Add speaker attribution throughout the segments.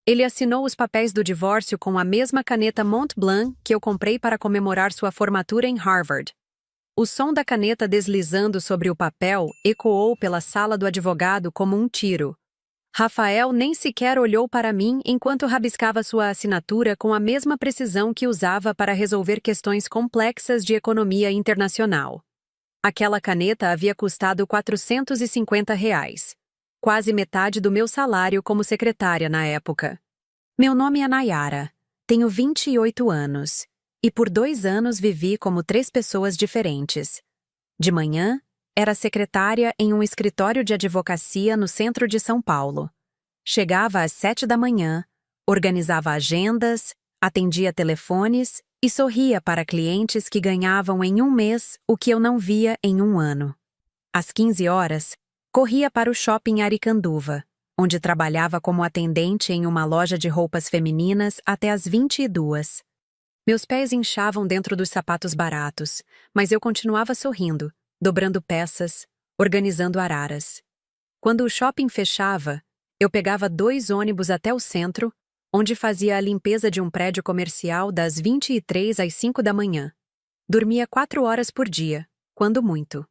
Speaker 1: Ele assinou os papéis do divórcio com a mesma caneta Montblanc que eu comprei para comemorar sua formatura em Harvard. O som da caneta deslizando sobre o papel ecoou pela sala do advogado como um tiro. Rafael nem sequer olhou para mim enquanto rabiscava sua assinatura com a mesma precisão que usava para resolver questões complexas de economia internacional. Aquela caneta havia custado R$ 450, quase metade do meu salário como secretária na época. Meu nome é Nayara, tenho 28 anos, e por 2 anos vivi como 3 pessoas diferentes. De manhã, era secretária em um escritório de advocacia no centro de São Paulo. Chegava às 7 da manhã, organizava agendas, atendia telefones e sorria para clientes que ganhavam em um mês o que eu não via em um ano. Às 15 horas, corria para o shopping Aricanduva, onde trabalhava como atendente em uma loja de roupas femininas até às 22. Meus pés inchavam dentro dos sapatos baratos, mas eu continuava sorrindo, dobrando peças, organizando araras. Quando o shopping fechava, eu pegava 2 ônibus até o centro, onde fazia a limpeza de um prédio comercial das 23 às 5 da manhã. Dormia 4 horas por dia, quando muito.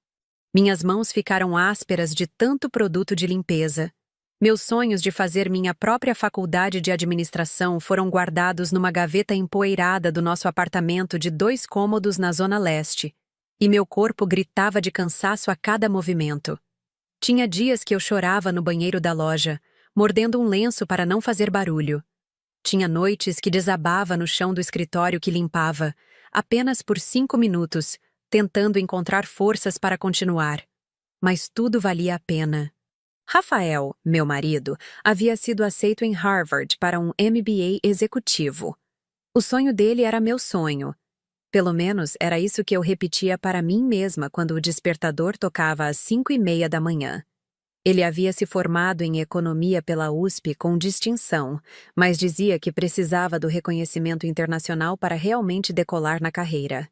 Speaker 1: Minhas mãos ficaram ásperas de tanto produto de limpeza. Meus sonhos de fazer minha própria faculdade de administração foram guardados numa gaveta empoeirada do nosso apartamento de 2 cômodos na Zona Leste, e meu corpo gritava de cansaço a cada movimento. Tinha dias que eu chorava no banheiro da loja, mordendo um lenço para não fazer barulho. Tinha noites que desabava no chão do escritório que limpava, apenas por 5 minutos, tentando encontrar forças para continuar. Mas tudo valia a pena. Rafael, meu marido, havia sido aceito em Harvard para um MBA executivo. O sonho dele era meu sonho. Pelo menos era isso que eu repetia para mim mesma quando o despertador tocava às 5:30 da manhã. Ele havia se formado em economia pela USP com distinção, mas dizia que precisava do reconhecimento internacional para realmente decolar na carreira.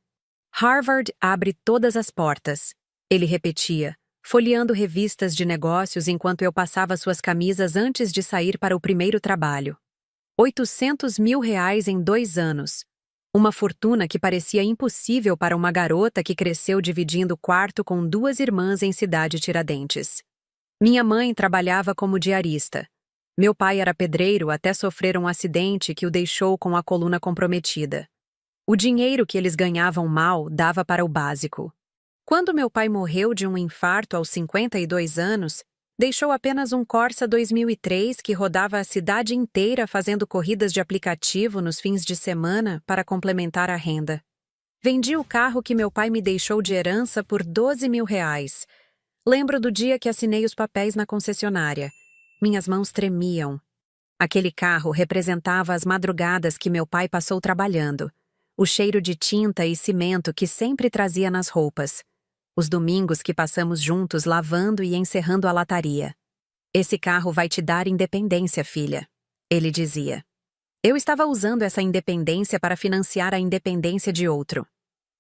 Speaker 1: Harvard abre todas as portas, ele repetia, folheando revistas de negócios enquanto eu passava suas camisas antes de sair para o primeiro trabalho. R$ 800 mil em 2 anos. Uma fortuna que parecia impossível para uma garota que cresceu dividindo quarto com 2 irmãs em Cidade Tiradentes. Minha mãe trabalhava como diarista. Meu pai era pedreiro até sofrer um acidente que o deixou com a coluna comprometida. O dinheiro que eles ganhavam mal dava para o básico. Quando meu pai morreu de um infarto aos 52 anos, deixou apenas um Corsa 2003 que rodava a cidade inteira fazendo corridas de aplicativo nos fins de semana para complementar a renda. Vendi o carro que meu pai me deixou de herança por R$ 12 mil. Lembro do dia que assinei os papéis na concessionária. Minhas mãos tremiam. Aquele carro representava as madrugadas que meu pai passou trabalhando, o cheiro de tinta e cimento que sempre trazia nas roupas, os domingos que passamos juntos lavando e encerrando a lataria. Esse carro vai te dar independência, filha, ele dizia. Eu estava usando essa independência para financiar a independência de outro.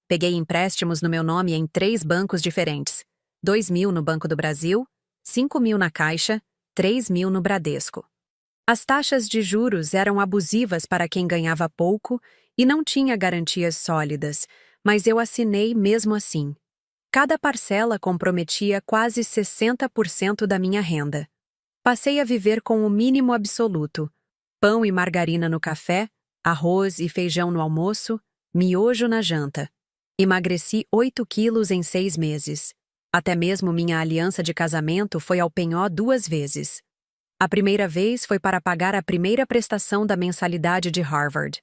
Speaker 1: Peguei empréstimos no meu nome em 3 bancos diferentes. 2 mil no Banco do Brasil, 5 mil na Caixa, 3 mil no Bradesco. As taxas de juros eram abusivas para quem ganhava pouco e não tinha garantias sólidas, mas eu assinei mesmo assim. Cada parcela comprometia quase 60% da minha renda. Passei a viver com o mínimo absoluto: pão e margarina no café, arroz e feijão no almoço, miojo na janta. Emagreci 8 quilos em 6 meses. Até mesmo minha aliança de casamento foi ao penhor 2 vezes. A primeira vez foi para pagar a primeira prestação da mensalidade de Harvard.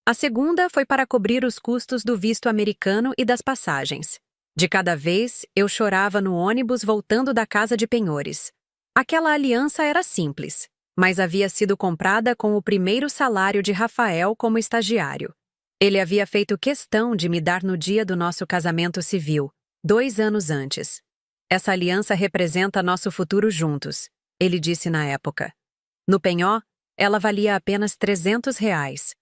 Speaker 1: A segunda foi para cobrir os custos do visto americano e das passagens. De cada vez, eu chorava no ônibus voltando da casa de penhores. Aquela aliança era simples, mas havia sido comprada com o primeiro salário de Rafael como estagiário. Ele havia feito questão de me dar no dia do nosso casamento civil, 2 anos antes. Essa aliança representa nosso futuro juntos, ele disse na época. No penhor, ela valia apenas R$ 300.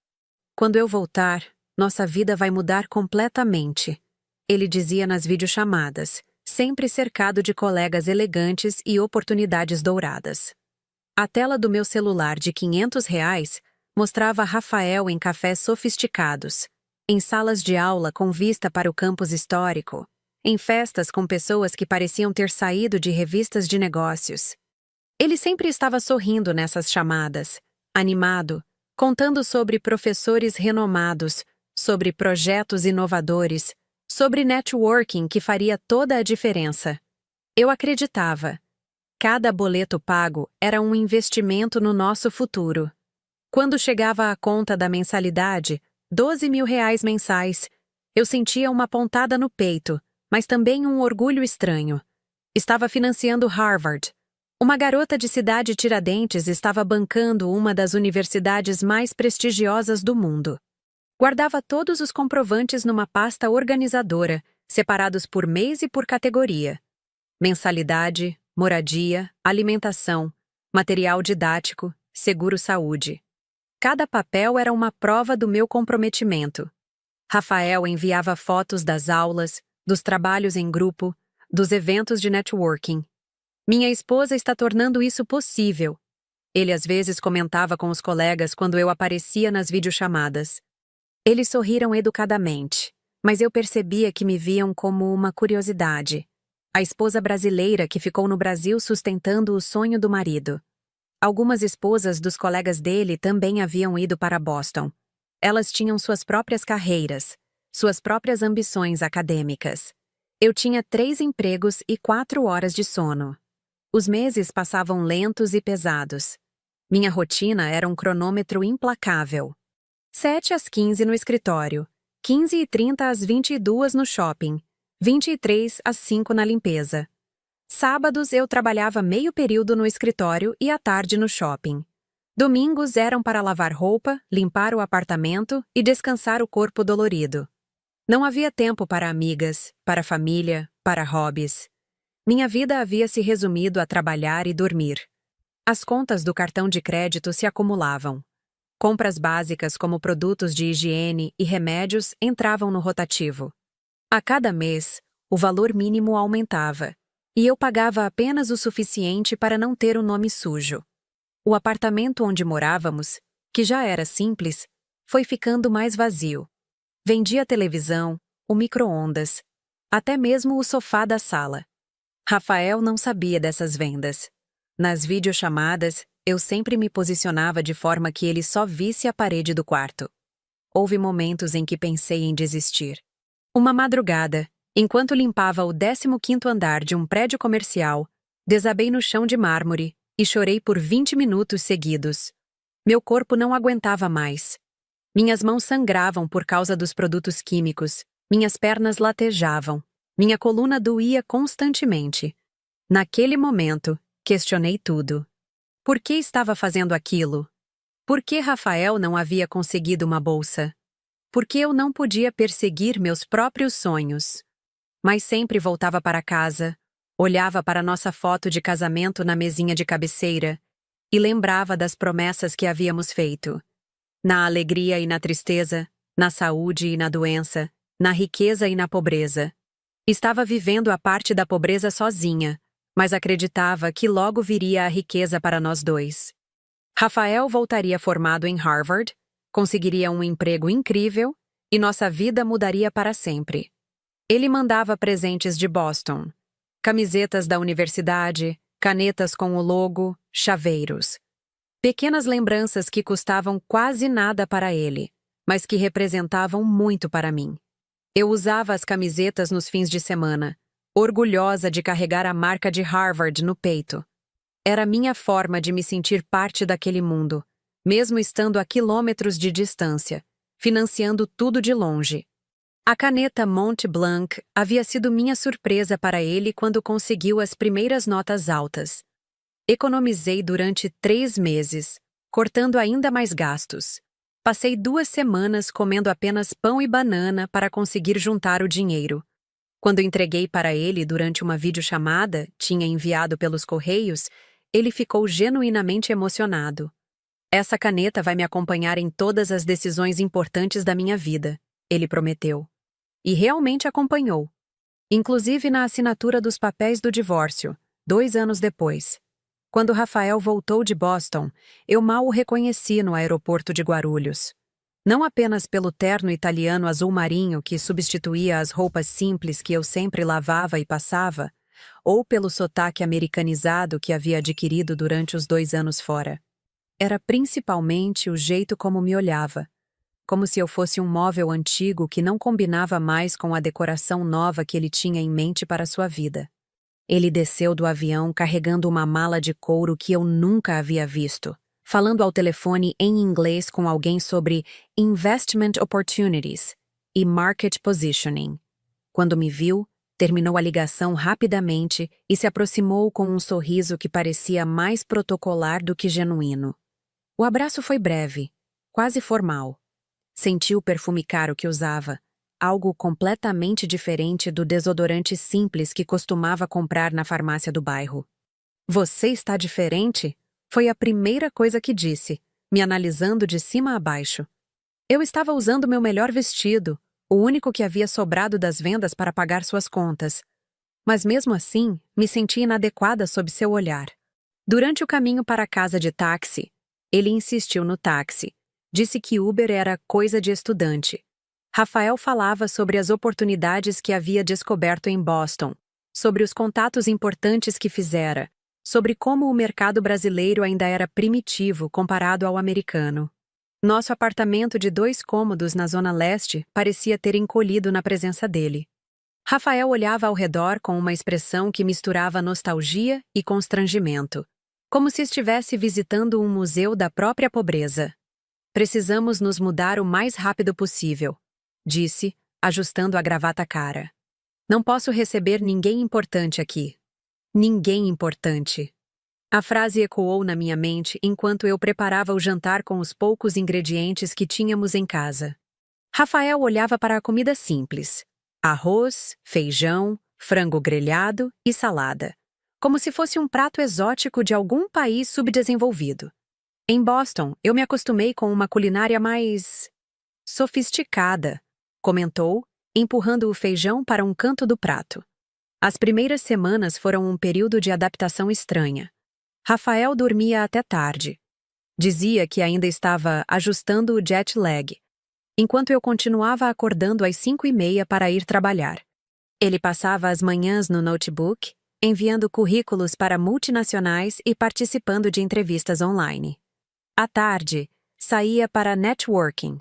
Speaker 1: Quando eu voltar, nossa vida vai mudar completamente, ele dizia nas videochamadas, sempre cercado de colegas elegantes e oportunidades douradas. A tela do meu celular de R$ 500 mostrava Rafael em cafés sofisticados, em salas de aula com vista para o campus histórico, em festas com pessoas que pareciam ter saído de revistas de negócios. Ele sempre estava sorrindo nessas chamadas, animado, contando sobre professores renomados, sobre projetos inovadores, sobre networking que faria toda a diferença. Eu acreditava. Cada boleto pago era um investimento no nosso futuro. Quando chegava a conta da mensalidade, R$ 12.000 mensais, eu sentia uma pontada no peito, mas também um orgulho estranho. Estava financiando Harvard. Uma garota de cidade Tiradentes estava bancando uma das universidades mais prestigiosas do mundo. Guardava todos os comprovantes numa pasta organizadora, separados por mês e por categoria. Mensalidade, moradia, alimentação, material didático, seguro-saúde. Cada papel era uma prova do meu comprometimento. Rafael enviava fotos das aulas, dos trabalhos em grupo, dos eventos de networking. Minha esposa está tornando isso possível. Ele às vezes comentava com os colegas quando eu aparecia nas videochamadas. Eles sorriram educadamente, mas eu percebia que me viam como uma curiosidade. A esposa brasileira que ficou no Brasil sustentando o sonho do marido. Algumas esposas dos colegas dele também haviam ido para Boston. Elas tinham suas próprias carreiras, suas próprias ambições acadêmicas. Eu tinha 3 empregos e 4 horas de sono. Os meses passavam lentos e pesados. Minha rotina era um cronômetro implacável. 7 às 15 no escritório, 15h30 às 22 no shopping, 23 às 5 na limpeza. Sábados eu trabalhava meio período no escritório e à tarde no shopping. Domingos eram para lavar roupa, limpar o apartamento e descansar o corpo dolorido. Não havia tempo para amigas, para família, para hobbies. Minha vida havia se resumido a trabalhar e dormir. As contas do cartão de crédito se acumulavam. Compras básicas como produtos de higiene e remédios entravam no rotativo. A cada mês, o valor mínimo aumentava, e eu pagava apenas o suficiente para não ter o nome sujo. O apartamento onde morávamos, que já era simples, foi ficando mais vazio. Vendi a televisão, o micro-ondas, até mesmo o sofá da sala. Rafael não sabia dessas vendas. Nas videochamadas, eu sempre me posicionava de forma que ele só visse a parede do quarto. Houve momentos em que pensei em desistir. Uma madrugada, enquanto limpava o 15º andar de um prédio comercial, desabei no chão de mármore e chorei por 20 minutos seguidos. Meu corpo não aguentava mais. Minhas mãos sangravam por causa dos produtos químicos, minhas pernas latejavam, minha coluna doía constantemente. Naquele momento, questionei tudo. Por que estava fazendo aquilo? Por que Rafael não havia conseguido uma bolsa? Por que eu não podia perseguir meus próprios sonhos? Mas sempre voltava para casa, olhava para nossa foto de casamento na mesinha de cabeceira e lembrava das promessas que havíamos feito. Na alegria e na tristeza, na saúde e na doença, na riqueza e na pobreza. Estava vivendo a parte da pobreza sozinha, mas acreditava que logo viria a riqueza para nós dois. Rafael voltaria formado em Harvard, conseguiria um emprego incrível e nossa vida mudaria para sempre. Ele mandava presentes de Boston, camisetas da universidade, canetas com o logo, chaveiros. Pequenas lembranças que custavam quase nada para ele, mas que representavam muito para mim. Eu usava as camisetas nos fins de semana, orgulhosa de carregar a marca de Harvard no peito. Era minha forma de me sentir parte daquele mundo, mesmo estando a quilômetros de distância, financiando tudo de longe. A caneta Mont Blanc havia sido minha surpresa para ele quando conseguiu as primeiras notas altas. Economizei durante 3 meses, cortando ainda mais gastos. Passei 2 semanas comendo apenas pão e banana para conseguir juntar o dinheiro. Quando entreguei para ele durante uma videochamada, tinha enviado pelos correios, ele ficou genuinamente emocionado. Essa caneta vai me acompanhar em todas as decisões importantes da minha vida, ele prometeu. E realmente acompanhou. Inclusive na assinatura dos papéis do divórcio, 2 anos depois. Quando Rafael voltou de Boston, eu mal o reconheci no aeroporto de Guarulhos. Não apenas pelo terno italiano azul marinho que substituía as roupas simples que eu sempre lavava e passava, ou pelo sotaque americanizado que havia adquirido durante os 2 anos fora. Era principalmente o jeito como me olhava, como se eu fosse um móvel antigo que não combinava mais com a decoração nova que ele tinha em mente para sua vida. Ele desceu do avião carregando uma mala de couro que eu nunca havia visto, falando ao telefone em inglês com alguém sobre investment opportunities e market positioning. Quando me viu, terminou a ligação rapidamente e se aproximou com um sorriso que parecia mais protocolar do que genuíno. O abraço foi breve, quase formal. Senti o perfume caro que usava, algo completamente diferente do desodorante simples que costumava comprar na farmácia do bairro. "Você está diferente?" Foi a primeira coisa que disse, me analisando de cima a baixo. Eu estava usando meu melhor vestido, o único que havia sobrado das vendas para pagar suas contas. Mas mesmo assim, me senti inadequada sob seu olhar. Durante o caminho para a casa de táxi, ele insistiu no táxi. Disse que Uber era coisa de estudante. Rafael falava sobre as oportunidades que havia descoberto em Boston, sobre os contatos importantes que fizera, sobre como o mercado brasileiro ainda era primitivo comparado ao americano. Nosso apartamento de 2 cômodos na Zona Leste parecia ter encolhido na presença dele. Rafael olhava ao redor com uma expressão que misturava nostalgia e constrangimento, como se estivesse visitando um museu da própria pobreza. "Precisamos nos mudar o mais rápido possível", disse, ajustando a gravata cara. "Não posso receber ninguém importante aqui." Ninguém importante. A frase ecoou na minha mente enquanto eu preparava o jantar com os poucos ingredientes que tínhamos em casa. Rafael olhava para a comida simples: arroz, feijão, frango grelhado e salada, como se fosse um prato exótico de algum país subdesenvolvido. Em Boston, eu me acostumei com uma culinária mais sofisticada, comentou, empurrando o feijão para um canto do prato. As primeiras semanas foram um período de adaptação estranha. Rafael dormia até tarde. Dizia que ainda estava ajustando o jet lag, enquanto eu continuava acordando às 5:30 para ir trabalhar. Ele passava as manhãs no notebook, enviando currículos para multinacionais e participando de entrevistas online. À tarde, saía para networking,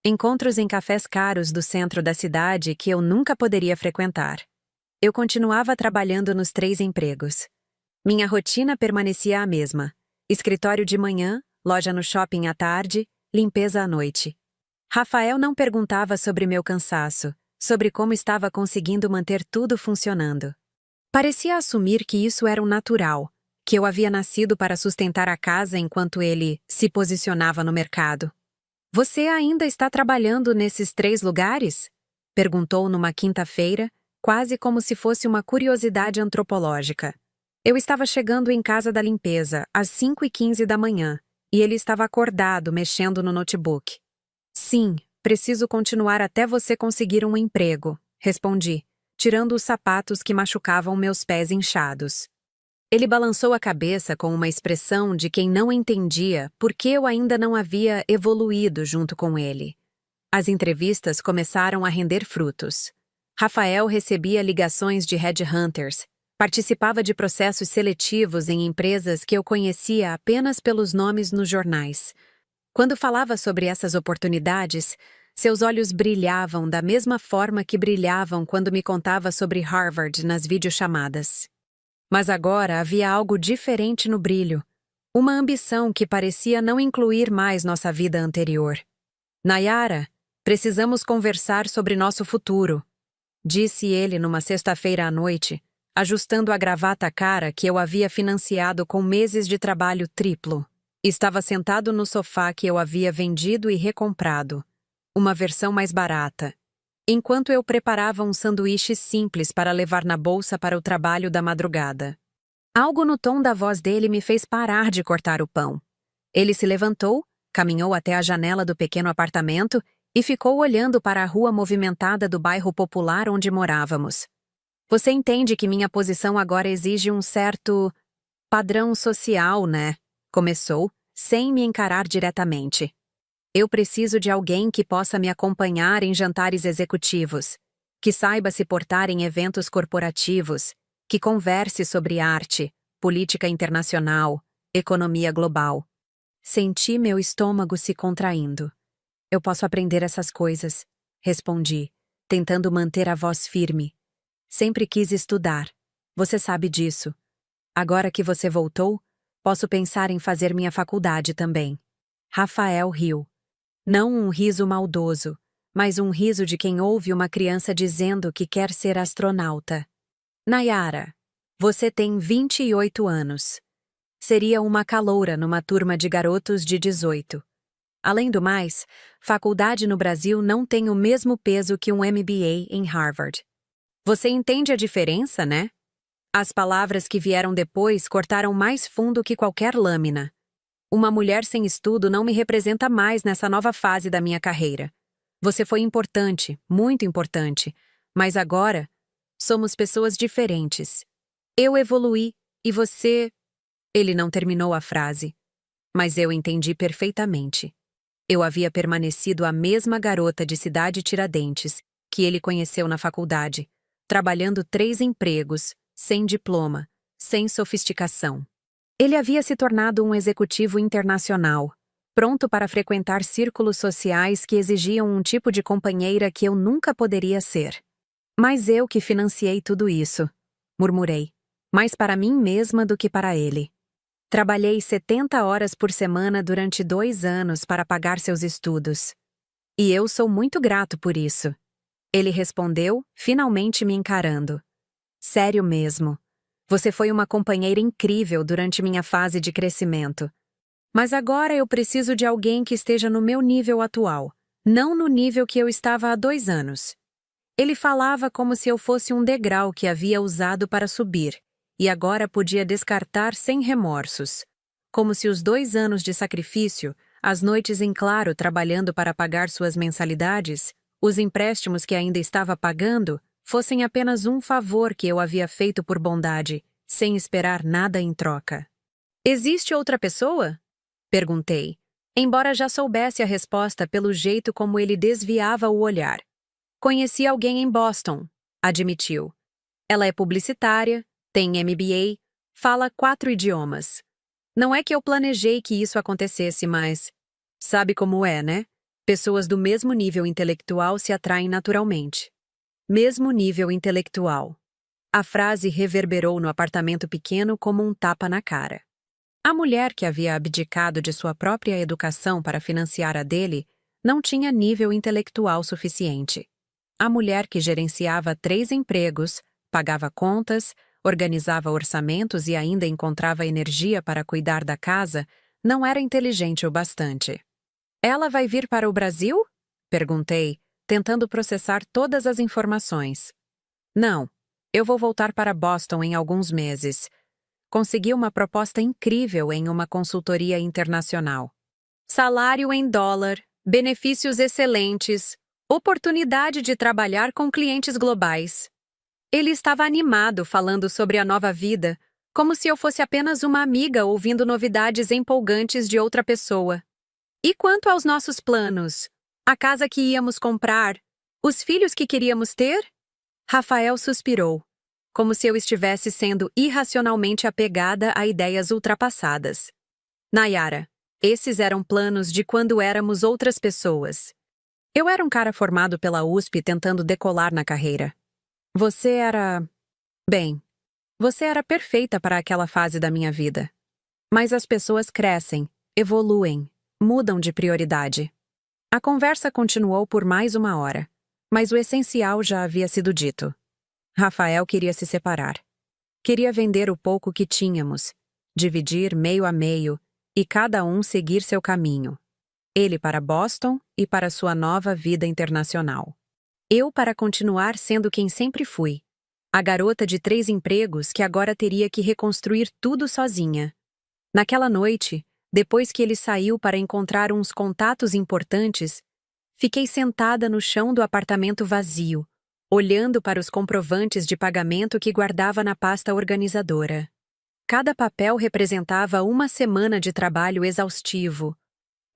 Speaker 1: encontros em cafés caros do centro da cidade que eu nunca poderia frequentar. Eu continuava trabalhando nos 3 empregos. Minha rotina permanecia a mesma: escritório de manhã, loja no shopping à tarde, limpeza à noite. Rafael não perguntava sobre meu cansaço, sobre como estava conseguindo manter tudo funcionando. Parecia assumir que isso era um natural, que eu havia nascido para sustentar a casa enquanto ele se posicionava no mercado. "Você ainda está trabalhando nesses 3 lugares?" perguntou numa quinta-feira, quase como se fosse uma curiosidade antropológica. Eu estava chegando em casa da limpeza, às 5:15 da manhã, e ele estava acordado, mexendo no notebook. "Sim, preciso continuar até você conseguir um emprego", respondi, tirando os sapatos que machucavam meus pés inchados. Ele balançou a cabeça com uma expressão de quem não entendia por que eu ainda não havia evoluído junto com ele. As entrevistas começaram a render frutos. Rafael recebia ligações de headhunters, participava de processos seletivos em empresas que eu conhecia apenas pelos nomes nos jornais. Quando falava sobre essas oportunidades, seus olhos brilhavam da mesma forma que brilhavam quando me contava sobre Harvard nas videochamadas. Mas agora havia algo diferente no brilho, uma ambição que parecia não incluir mais nossa vida anterior. "Nayara, precisamos conversar sobre nosso futuro", disse ele numa sexta-feira à noite, ajustando a gravata cara que eu havia financiado com meses de trabalho triplo. Estava sentado no sofá que eu havia vendido e recomprado, uma versão mais barata, enquanto eu preparava um sanduíche simples para levar na bolsa para o trabalho da madrugada. Algo no tom da voz dele me fez parar de cortar o pão. Ele se levantou, caminhou até a janela do pequeno apartamento e ficou olhando para a rua movimentada do bairro popular onde morávamos. "Você entende que minha posição agora exige um certo..." Padrão social, né? Começou, sem me encarar diretamente. Eu preciso de alguém que possa me acompanhar em jantares executivos, que saiba se portar em eventos corporativos, que converse sobre arte, política internacional, economia global. Senti meu estômago se contraindo. Eu posso aprender essas coisas, respondi, tentando manter a voz firme. Sempre quis estudar. Você sabe disso. Agora que você voltou, posso pensar em fazer minha faculdade também. Rafael riu. Não um riso maldoso, mas um riso de quem ouve uma criança dizendo que quer ser astronauta. Nayara, você tem 28 anos. Seria uma caloura numa turma de garotos de 18. Além do mais, faculdade no Brasil não tem o mesmo peso que um MBA em Harvard. Você entende a diferença, né? As palavras que vieram depois cortaram mais fundo que qualquer lâmina. Uma mulher sem estudo não me representa mais nessa nova fase da minha carreira. Você foi importante, muito importante, mas agora somos pessoas diferentes. Eu evoluí e você... Ele não terminou a frase, mas eu entendi perfeitamente. Eu havia permanecido a mesma garota de Cidade Tiradentes que ele conheceu na faculdade, trabalhando 3 empregos, sem diploma, sem sofisticação. Ele havia se tornado um executivo internacional, pronto para frequentar círculos sociais que exigiam um tipo de companheira que eu nunca poderia ser. Mas eu que financiei tudo isso, murmurei, mais para mim mesma do que para ele. Trabalhei 70 horas por semana durante 2 anos para pagar seus estudos. E eu sou muito grato por isso. Ele respondeu, finalmente me encarando. Sério mesmo. Você foi uma companheira incrível durante minha fase de crescimento. Mas agora eu preciso de alguém que esteja no meu nível atual, não no nível que eu estava há 2 anos. Ele falava como se eu fosse um degrau que havia usado para subir, e agora podia descartar sem remorsos. Como se os 2 anos de sacrifício, as noites em claro trabalhando para pagar suas mensalidades, os empréstimos que ainda estava pagando, fossem apenas um favor que eu havia feito por bondade, sem esperar nada em troca. Existe outra pessoa? Perguntei, embora já soubesse a resposta pelo jeito como ele desviava o olhar. Conheci alguém em Boston, admitiu. Ela é publicitária, tem MBA, fala 4 idiomas. Não é que eu planejei que isso acontecesse, mas... Sabe como é, né? Pessoas do mesmo nível intelectual se atraem naturalmente. Mesmo nível intelectual. A frase reverberou no apartamento pequeno como um tapa na cara. A mulher que havia abdicado de sua própria educação para financiar a dele não tinha nível intelectual suficiente. A mulher que gerenciava 3 empregos, pagava contas, organizava orçamentos e ainda encontrava energia para cuidar da casa, não era inteligente o bastante. Ela vai vir para o Brasil? Perguntei, tentando processar todas as informações. Não, eu vou voltar para Boston em alguns meses. Consegui uma proposta incrível em uma consultoria internacional. Salário em dólar, benefícios excelentes, oportunidade de trabalhar com clientes globais. Ele estava animado falando sobre a nova vida, como se eu fosse apenas uma amiga ouvindo novidades empolgantes de outra pessoa. E quanto aos nossos planos? A casa que íamos comprar? Os filhos que queríamos ter? Rafael suspirou, como se eu estivesse sendo irracionalmente apegada a ideias ultrapassadas. Nayara, esses eram planos de quando éramos outras pessoas. Eu era um cara formado pela USP tentando decolar na carreira. Você era... Bem, você era perfeita para aquela fase da minha vida. Mas as pessoas crescem, evoluem, mudam de prioridade. A conversa continuou por mais 1 hora, mas o essencial já havia sido dito. Rafael queria se separar. Queria vender o pouco que tínhamos, dividir meio a meio e cada um seguir seu caminho. Ele para Boston e para sua nova vida internacional. Eu para continuar sendo quem sempre fui. A garota de 3 empregos que agora teria que reconstruir tudo sozinha. Naquela noite, depois que ele saiu para encontrar uns contatos importantes, fiquei sentada no chão do apartamento vazio, olhando para os comprovantes de pagamento que guardava na pasta organizadora. Cada papel representava uma semana de trabalho exaustivo,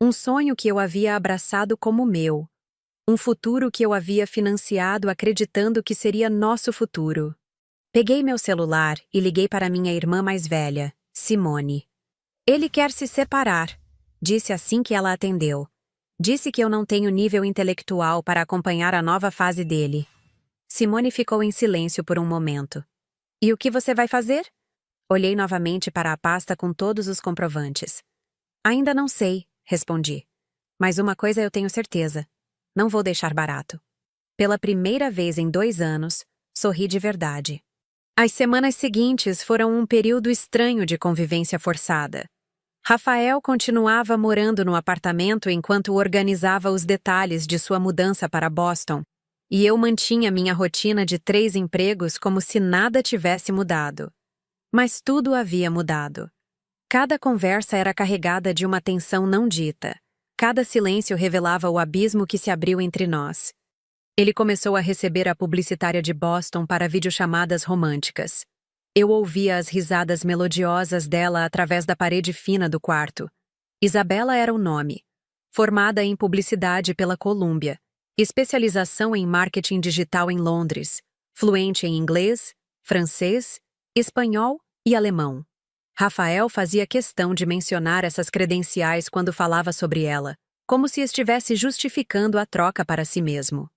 Speaker 1: um sonho que eu havia abraçado como meu, um futuro que eu havia financiado acreditando que seria nosso futuro. Peguei meu celular e liguei para minha irmã mais velha, Simone. Ele quer se separar, disse assim que ela atendeu. Disse que eu não tenho nível intelectual para acompanhar a nova fase dele. Simone ficou em silêncio por um momento. E o que você vai fazer? Olhei novamente para a pasta com todos os comprovantes. Ainda não sei, respondi. Mas uma coisa eu tenho certeza. Não vou deixar barato. Pela primeira vez em 2 anos, sorri de verdade. As semanas seguintes foram um período estranho de convivência forçada. Rafael continuava morando no apartamento enquanto organizava os detalhes de sua mudança para Boston, e eu mantinha minha rotina de 3 empregos como se nada tivesse mudado. Mas tudo havia mudado. Cada conversa era carregada de uma tensão não dita. Cada silêncio revelava o abismo que se abriu entre nós. Ele começou a receber a publicitária de Boston para videochamadas românticas. Eu ouvia as risadas melodiosas dela através da parede fina do quarto. Isabela era o nome. Formada em publicidade pela Columbia, especialização em marketing digital em Londres, fluente em inglês, francês, espanhol e alemão. Rafael fazia questão de mencionar essas credenciais quando falava sobre ela, como se estivesse justificando a troca para si mesmo.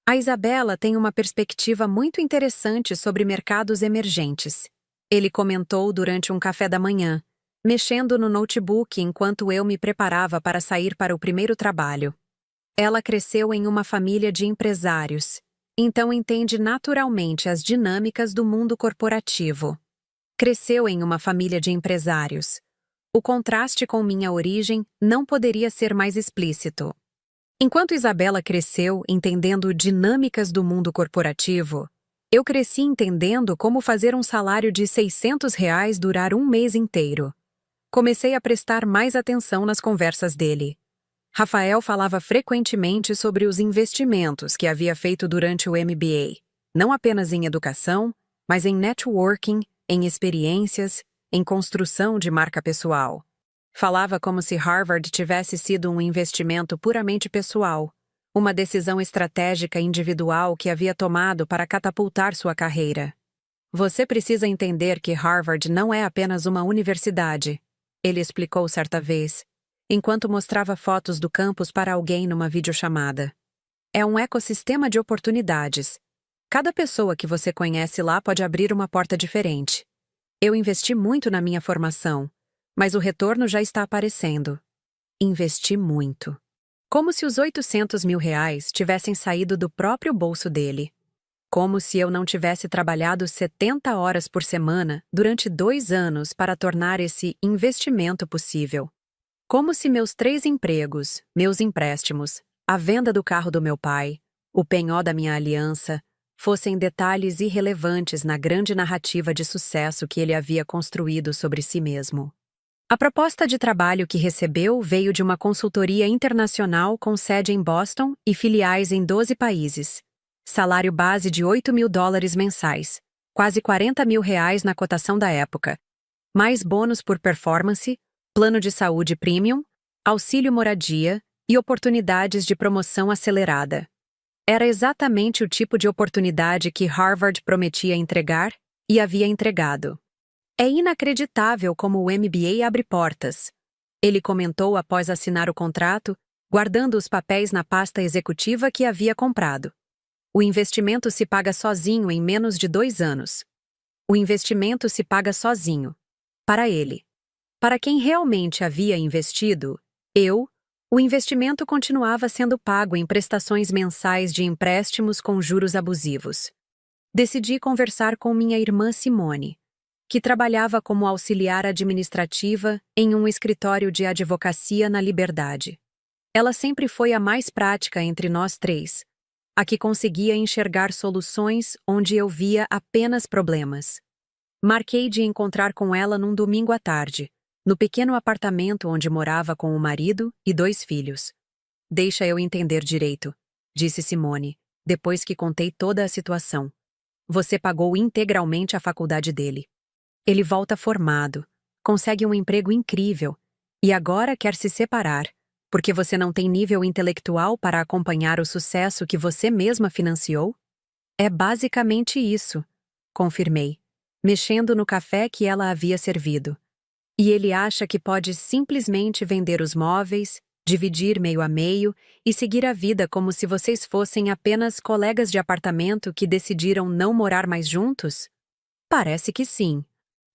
Speaker 1: A Isabela tem uma perspectiva muito interessante sobre mercados emergentes. Ele comentou durante um café da manhã, mexendo no notebook enquanto eu me preparava para sair para o primeiro trabalho. Ela cresceu em uma família de empresários, então entende naturalmente as dinâmicas do mundo corporativo. Cresceu em uma família de empresários. O contraste com minha origem não poderia ser mais explícito. Enquanto Isabela cresceu entendendo dinâmicas do mundo corporativo, eu cresci entendendo como fazer um salário de R$ 600 durar um mês inteiro. Comecei a prestar mais atenção nas conversas dele. Rafael falava frequentemente sobre os investimentos que havia feito durante o MBA, não apenas em educação, mas em networking, em experiências, em construção de marca pessoal. Falava como se Harvard tivesse sido um investimento puramente pessoal, uma decisão estratégica individual que havia tomado para catapultar sua carreira. Você precisa entender que Harvard não é apenas uma universidade, ele explicou certa vez, enquanto mostrava fotos do campus para alguém numa videochamada. É um ecossistema de oportunidades. Cada pessoa que você conhece lá pode abrir uma porta diferente. Eu investi muito na minha formação, mas o retorno já está aparecendo. Investi muito. Como se os R$ 800 mil tivessem saído do próprio bolso dele. Como se eu não tivesse trabalhado 70 horas por semana durante 2 anos para tornar esse investimento possível. Como se meus 3 empregos, meus empréstimos, a venda do carro do meu pai, o penhor da minha aliança, fossem detalhes irrelevantes na grande narrativa de sucesso que ele havia construído sobre si mesmo. A proposta de trabalho que recebeu veio de uma consultoria internacional com sede em Boston e filiais em 12 países. Salário base de $8 mil mensais, quase R$ 40 mil na cotação da época. Mais bônus por performance, plano de saúde premium, auxílio moradia e oportunidades de promoção acelerada. Era exatamente o tipo de oportunidade que Harvard prometia entregar e havia entregado. É inacreditável como o MBA abre portas. Ele comentou após assinar o contrato, guardando os papéis na pasta executiva que havia comprado. O investimento se paga sozinho em menos de 2 anos. O investimento se paga sozinho. Para ele. Para quem realmente havia investido, o investimento continuava sendo pago em prestações mensais de empréstimos com juros abusivos. Decidi conversar com minha irmã Simone, que trabalhava como auxiliar administrativa em um escritório de advocacia na Liberdade. Ela sempre foi a mais prática entre nós 3, a que conseguia enxergar soluções onde eu via apenas problemas. Marquei de encontrar com ela num domingo à tarde, no pequeno apartamento onde morava com o marido e 2 filhos. Deixa eu entender direito, disse Simone, depois que contei toda a situação. Você pagou integralmente a faculdade dele. Ele volta formado, consegue um emprego incrível e agora quer se separar, porque você não tem nível intelectual para acompanhar o sucesso que você mesma financiou? É basicamente isso, confirmei, mexendo no café que ela havia servido. E ele acha que pode simplesmente vender os móveis, dividir meio a meio e seguir a vida como se vocês fossem apenas colegas de apartamento que decidiram não morar mais juntos? Parece que sim.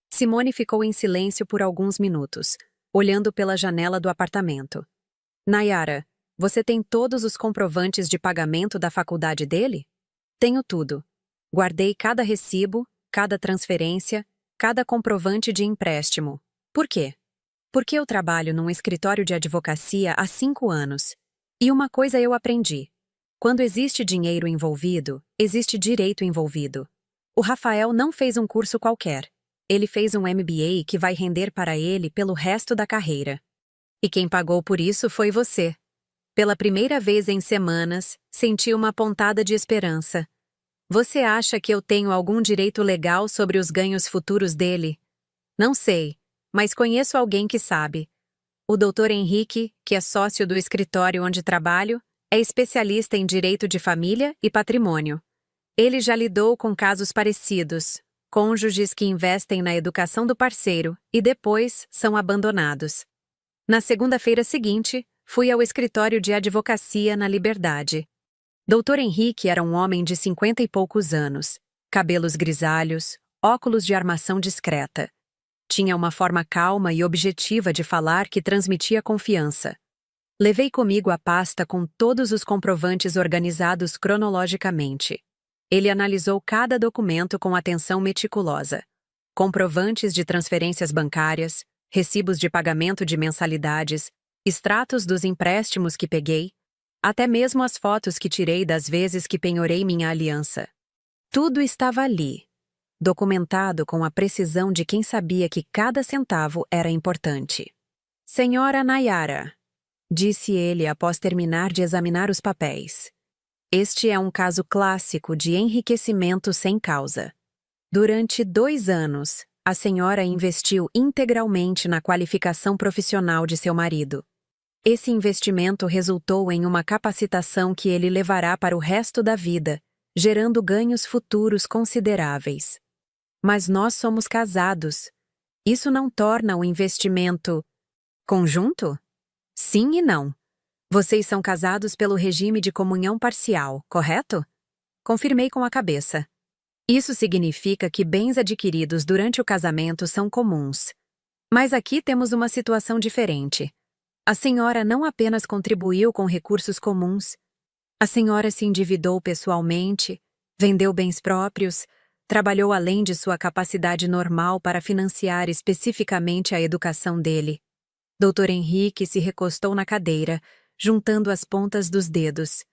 Speaker 1: Simone ficou em silêncio por alguns minutos, olhando pela janela do apartamento. Nayara, você tem todos os comprovantes de pagamento da faculdade dele? Tenho tudo. Guardei cada recibo, cada transferência, cada comprovante de empréstimo. Por quê? Porque eu trabalho num escritório de advocacia há 5 anos. E uma coisa eu aprendi. Quando existe dinheiro envolvido, existe direito envolvido. O Rafael não fez um curso qualquer. Ele fez um MBA que vai render para ele pelo resto da carreira. E quem pagou por isso foi você. Pela primeira vez em semanas, senti uma pontada de esperança. Você acha que eu tenho algum direito legal sobre os ganhos futuros dele? Não sei, mas conheço alguém que sabe. O Dr. Henrique, que é sócio do escritório onde trabalho, é especialista em direito de família e patrimônio. Ele já lidou com casos parecidos, cônjuges que investem na educação do parceiro e depois são abandonados. Na segunda-feira seguinte, fui ao escritório de advocacia na Liberdade. Dr. Henrique era um homem de 50 e poucos anos, cabelos grisalhos, óculos de armação discreta. Tinha uma forma calma e objetiva de falar que transmitia confiança. Levei comigo a pasta com todos os comprovantes organizados cronologicamente. Ele analisou cada documento com atenção meticulosa. Comprovantes de transferências bancárias, recibos de pagamento de mensalidades, extratos dos empréstimos que peguei, até mesmo as fotos que tirei das vezes que penhorei minha aliança. Tudo estava ali, documentado com a precisão de quem sabia que cada centavo era importante. Senhora Nayara, disse ele após terminar de examinar os papéis. Este é um caso clássico de enriquecimento sem causa. Durante 2 anos, a senhora investiu integralmente na qualificação profissional de seu marido. Esse investimento resultou em uma capacitação que ele levará para o resto da vida, gerando ganhos futuros consideráveis. Mas nós somos casados. Isso não torna o investimento conjunto? Sim e não. Vocês são casados pelo regime de comunhão parcial, correto? Confirmei com a cabeça. Isso significa que bens adquiridos durante o casamento são comuns. Mas aqui temos uma situação diferente. A senhora não apenas contribuiu com recursos comuns. A senhora se endividou pessoalmente, vendeu bens próprios, trabalhou além de sua capacidade normal para financiar especificamente a educação dele. Dr. Henrique se recostou na cadeira, juntando as pontas dos dedos.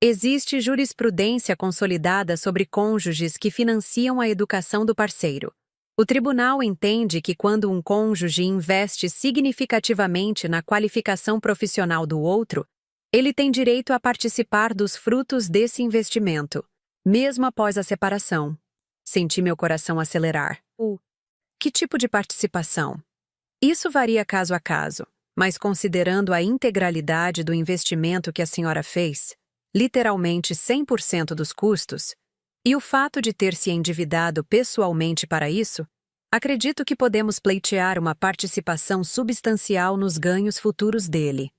Speaker 1: Existe jurisprudência consolidada sobre cônjuges que financiam a educação do parceiro. O tribunal entende que quando um cônjuge investe significativamente na qualificação profissional do outro, ele tem direito a participar dos frutos desse investimento, mesmo após a separação. Senti meu coração acelerar. Que tipo de participação? Isso varia caso a caso, mas considerando a integralidade do investimento que a senhora fez, literalmente 100% dos custos, e o fato de ter se endividado pessoalmente para isso, acredito que podemos pleitear uma participação substancial nos ganhos futuros dele.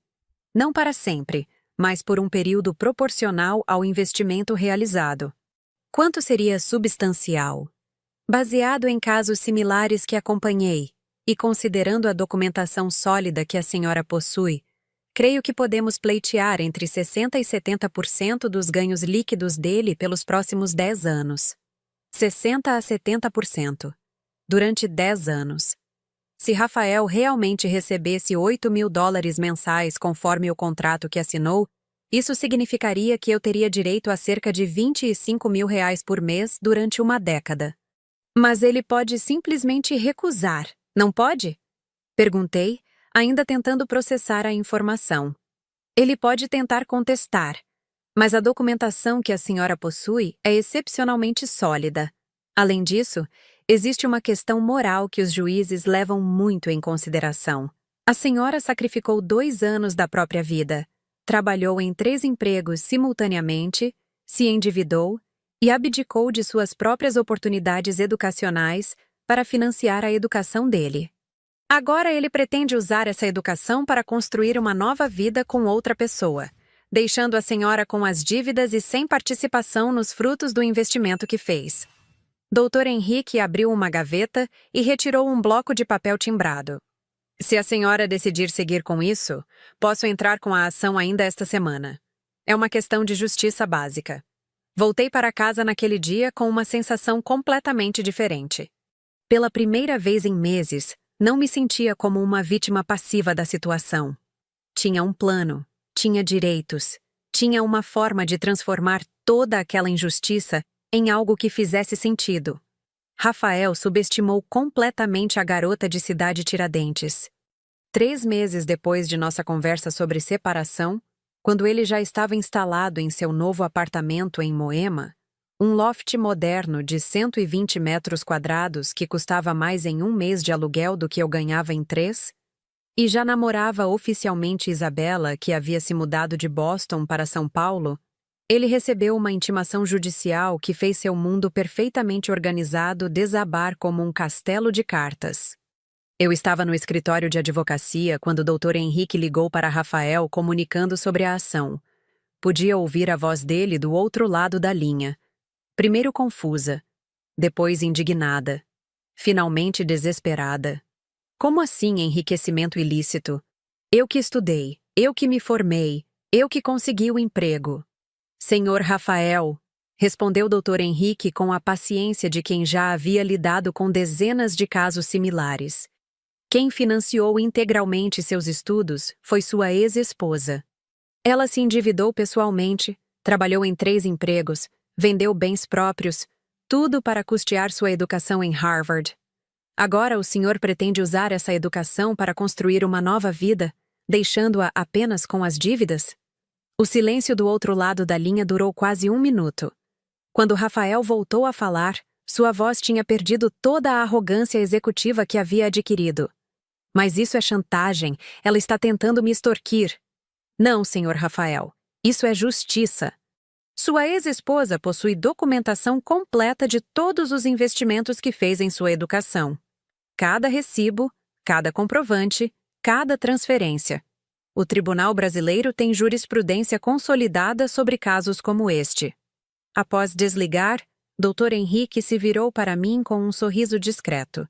Speaker 1: Não para sempre, mas por um período proporcional ao investimento realizado. Quanto seria substancial? Baseado em casos similares que acompanhei, e considerando a documentação sólida que a senhora possui, creio que podemos pleitear entre 60% e 70% dos ganhos líquidos dele pelos próximos 10 anos. 60% a 70%. Durante 10 anos. Se Rafael realmente recebesse $8.000 mensais conforme o contrato que assinou, isso significaria que eu teria direito a cerca de R$ 25.000 por mês durante uma década. Mas ele pode simplesmente recusar, não pode? Perguntei, ainda tentando processar a informação. Ele pode tentar contestar, mas a documentação que a senhora possui é excepcionalmente sólida. Além disso, Existe uma questão moral que os juízes levam muito em consideração. A senhora sacrificou 2 anos da própria vida, trabalhou em 3 empregos simultaneamente, se endividou e abdicou de suas próprias oportunidades educacionais para financiar a educação dele. Agora ele pretende usar essa educação para construir uma nova vida com outra pessoa, deixando a senhora com as dívidas e sem participação nos frutos do investimento que fez. Dr. Henrique abriu uma gaveta e retirou um bloco de papel timbrado. Se a senhora decidir seguir com isso, posso entrar com a ação ainda esta semana. É uma questão de justiça básica. Voltei para casa naquele dia com uma sensação completamente diferente. Pela primeira vez em meses, não me sentia como uma vítima passiva da situação. Tinha um plano, tinha direitos, tinha uma forma de transformar toda aquela injustiça em algo que fizesse sentido. Rafael subestimou completamente a garota de Cidade Tiradentes. 3 meses depois de nossa conversa sobre separação, quando ele já estava instalado em seu novo apartamento em Moema, um loft moderno de 120 metros quadrados que custava mais em 1 mês de aluguel do que eu ganhava em 3, e já namorava oficialmente Isabela, que havia se mudado de Boston para São Paulo, ele recebeu uma intimação judicial que fez seu mundo perfeitamente organizado desabar como um castelo de cartas. Eu estava no escritório de advocacia quando o Dr. Henrique ligou para Rafael comunicando sobre a ação. Podia ouvir a voz dele do outro lado da linha. Primeiro confusa, depois indignada, finalmente desesperada. Como assim enriquecimento ilícito? Eu que estudei, eu que me formei, eu que consegui o emprego. Senhor Rafael, respondeu Dr. Henrique com a paciência de quem já havia lidado com dezenas de casos similares. Quem financiou integralmente seus estudos foi sua ex-esposa. Ela se endividou pessoalmente, trabalhou em 3 empregos, vendeu bens próprios, tudo para custear sua educação em Harvard. Agora o senhor pretende usar essa educação para construir uma nova vida, deixando-a apenas com as dívidas? O silêncio do outro lado da linha durou quase 1 minuto. Quando Rafael voltou a falar, sua voz tinha perdido toda a arrogância executiva que havia adquirido. Mas isso é chantagem, ela está tentando me extorquir. Não, senhor Rafael, isso é justiça. Sua ex-esposa possui documentação completa de todos os investimentos que fez em sua educação. Cada recibo, cada comprovante, cada transferência. O Tribunal Brasileiro tem jurisprudência consolidada sobre casos como este. Após desligar, Dr. Henrique se virou para mim com um sorriso discreto.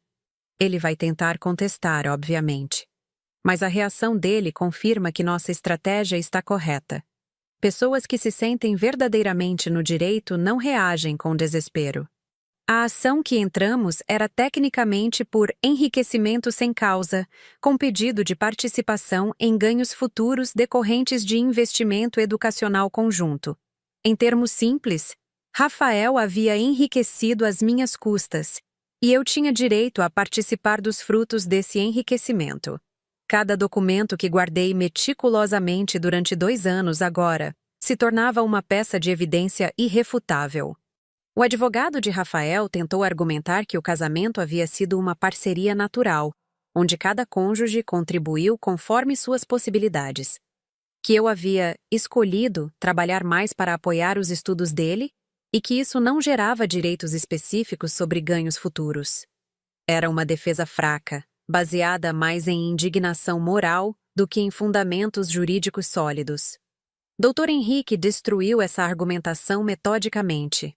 Speaker 1: Ele vai tentar contestar, obviamente. Mas a reação dele confirma que nossa estratégia está correta. Pessoas que se sentem verdadeiramente no direito não reagem com desespero. A ação que entramos era tecnicamente por enriquecimento sem causa, com pedido de participação em ganhos futuros decorrentes de investimento educacional conjunto. Em termos simples, Rafael havia enriquecido às minhas custas, e eu tinha direito a participar dos frutos desse enriquecimento. Cada documento que guardei meticulosamente durante 2 anos agora se tornava uma peça de evidência irrefutável. O advogado de Rafael tentou argumentar que o casamento havia sido uma parceria natural, onde cada cônjuge contribuiu conforme suas possibilidades. Que eu havia escolhido trabalhar mais para apoiar os estudos dele e que isso não gerava direitos específicos sobre ganhos futuros. Era uma defesa fraca, baseada mais em indignação moral do que em fundamentos jurídicos sólidos. Dr. Henrique destruiu essa argumentação metodicamente.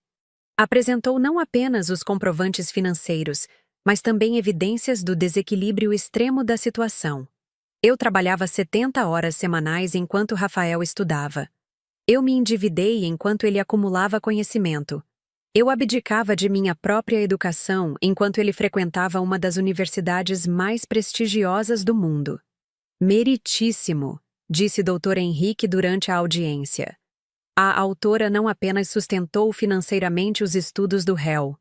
Speaker 1: Apresentou não apenas os comprovantes financeiros, mas também evidências do desequilíbrio extremo da situação. Eu trabalhava 70 horas semanais enquanto Rafael estudava. Eu me endividei enquanto ele acumulava conhecimento. Eu abdicava de minha própria educação enquanto ele frequentava uma das universidades mais prestigiosas do mundo. Meritíssimo, disse Dr. Henrique durante a audiência. A autora não apenas sustentou financeiramente os estudos do réu.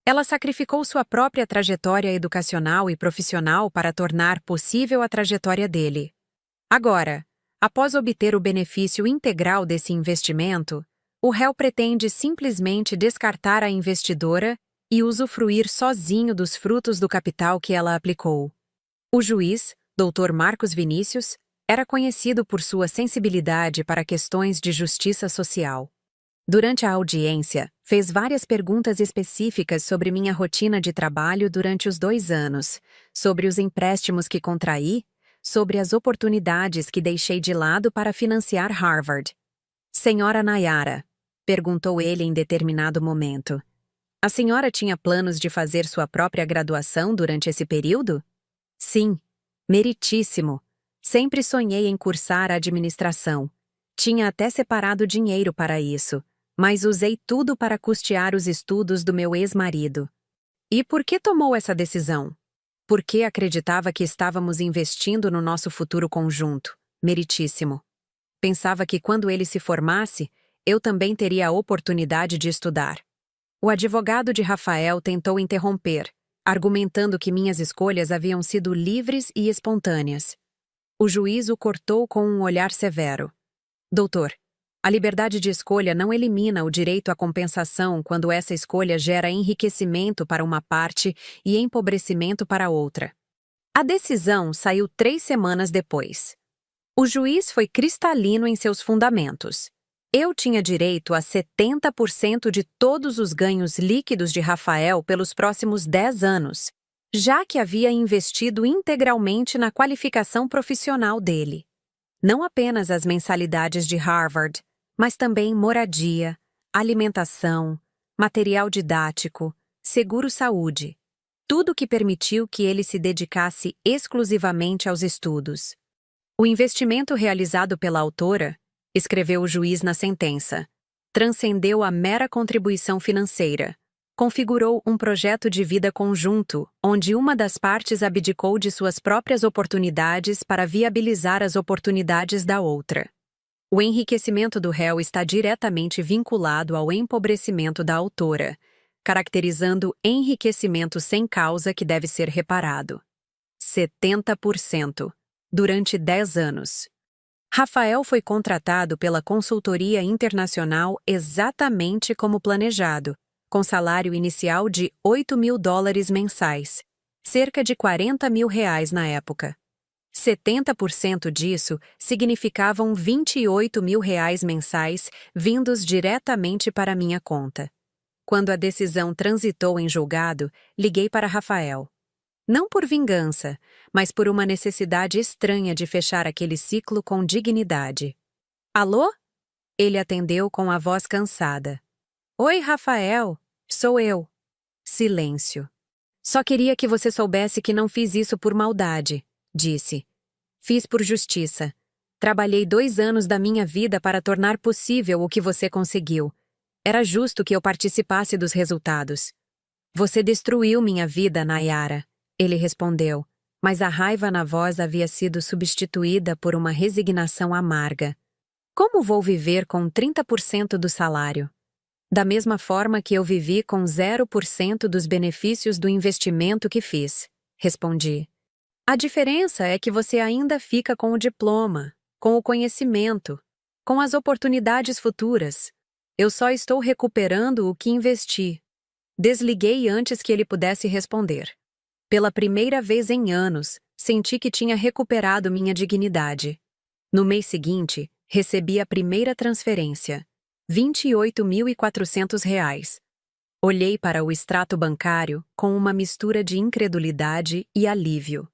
Speaker 1: Ela sacrificou sua própria trajetória educacional e profissional para tornar possível a trajetória dele. Agora, após obter o benefício integral desse investimento, o réu pretende simplesmente descartar a investidora e usufruir sozinho dos frutos do capital que ela aplicou. O juiz, Dr. Marcos Vinícius, era conhecido por sua sensibilidade para questões de justiça social. Durante a audiência, fez várias perguntas específicas sobre minha rotina de trabalho durante os 2 anos, sobre os empréstimos que contraí, sobre as oportunidades que deixei de lado para financiar Harvard. Senhora Nayara, perguntou ele em determinado momento, a senhora tinha planos de fazer sua própria graduação durante esse período? Sim, meritíssimo. Sempre sonhei em cursar administração. Tinha até separado dinheiro para isso, mas usei tudo para custear os estudos do meu ex-marido. E por que tomou essa decisão? Porque acreditava que estávamos investindo no nosso futuro conjunto, meritíssimo. Pensava que quando ele se formasse, eu também teria a oportunidade de estudar. O advogado de Rafael tentou interromper, argumentando que minhas escolhas haviam sido livres e espontâneas. O juiz o cortou com um olhar severo. Doutor, a liberdade de escolha não elimina o direito à compensação quando essa escolha gera enriquecimento para uma parte e empobrecimento para outra. A decisão saiu 3 semanas depois. O juiz foi cristalino em seus fundamentos. Eu tinha direito a 70% de todos os ganhos líquidos de Rafael pelos próximos 10 anos, já que havia investido integralmente na qualificação profissional dele. Não apenas as mensalidades de Harvard, mas também moradia, alimentação, material didático, seguro-saúde. Tudo que permitiu que ele se dedicasse exclusivamente aos estudos. O investimento realizado pela autora, escreveu o juiz na sentença, transcendeu a mera contribuição financeira. Configurou um projeto de vida conjunto, onde uma das partes abdicou de suas próprias oportunidades para viabilizar as oportunidades da outra. O enriquecimento do réu está diretamente vinculado ao empobrecimento da autora, caracterizando enriquecimento sem causa que deve ser reparado. 70%, durante 10 anos. Rafael foi contratado pela consultoria internacional exatamente como planejado, com salário inicial de $8.000 mensais, cerca de R$ 40.000 na época. 70% disso significavam R$ 28.000 mensais vindos diretamente para minha conta. Quando a decisão transitou em julgado, liguei para Rafael. Não por vingança, mas por uma necessidade estranha de fechar aquele ciclo com dignidade. Alô? Ele atendeu com a voz cansada. Oi, Rafael. Sou eu. Silêncio. Só queria que você soubesse que não fiz isso por maldade, disse. Fiz por justiça. Trabalhei 2 anos da minha vida para tornar possível o que você conseguiu. Era justo que eu participasse dos resultados. Você destruiu minha vida, Nayara. Ele respondeu, mas a raiva na voz havia sido substituída por uma resignação amarga. Como vou viver com 30% do salário? Da mesma forma que eu vivi com 0% dos benefícios do investimento que fiz, respondi. A diferença é que você ainda fica com o diploma, com o conhecimento, com as oportunidades futuras. Eu só estou recuperando o que investi. Desliguei antes que ele pudesse responder. Pela primeira vez em anos, senti que tinha recuperado minha dignidade. No mês seguinte, recebi a primeira transferência, R$ 28.400. Olhei para o extrato bancário com uma mistura de incredulidade e alívio.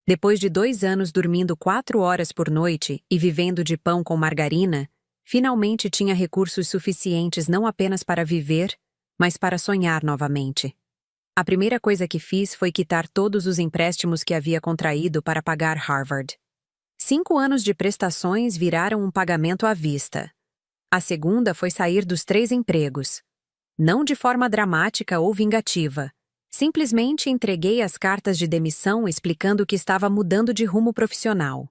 Speaker 1: Depois de 2 anos dormindo 4 horas por noite e vivendo de pão com margarina, finalmente tinha recursos suficientes não apenas para viver, mas para sonhar novamente. A primeira coisa que fiz foi quitar todos os empréstimos que havia contraído para pagar Harvard. 5 anos de prestações viraram um pagamento à vista. A segunda foi sair dos 3 empregos. Não de forma dramática ou vingativa. Simplesmente entreguei as cartas de demissão explicando que estava mudando de rumo profissional.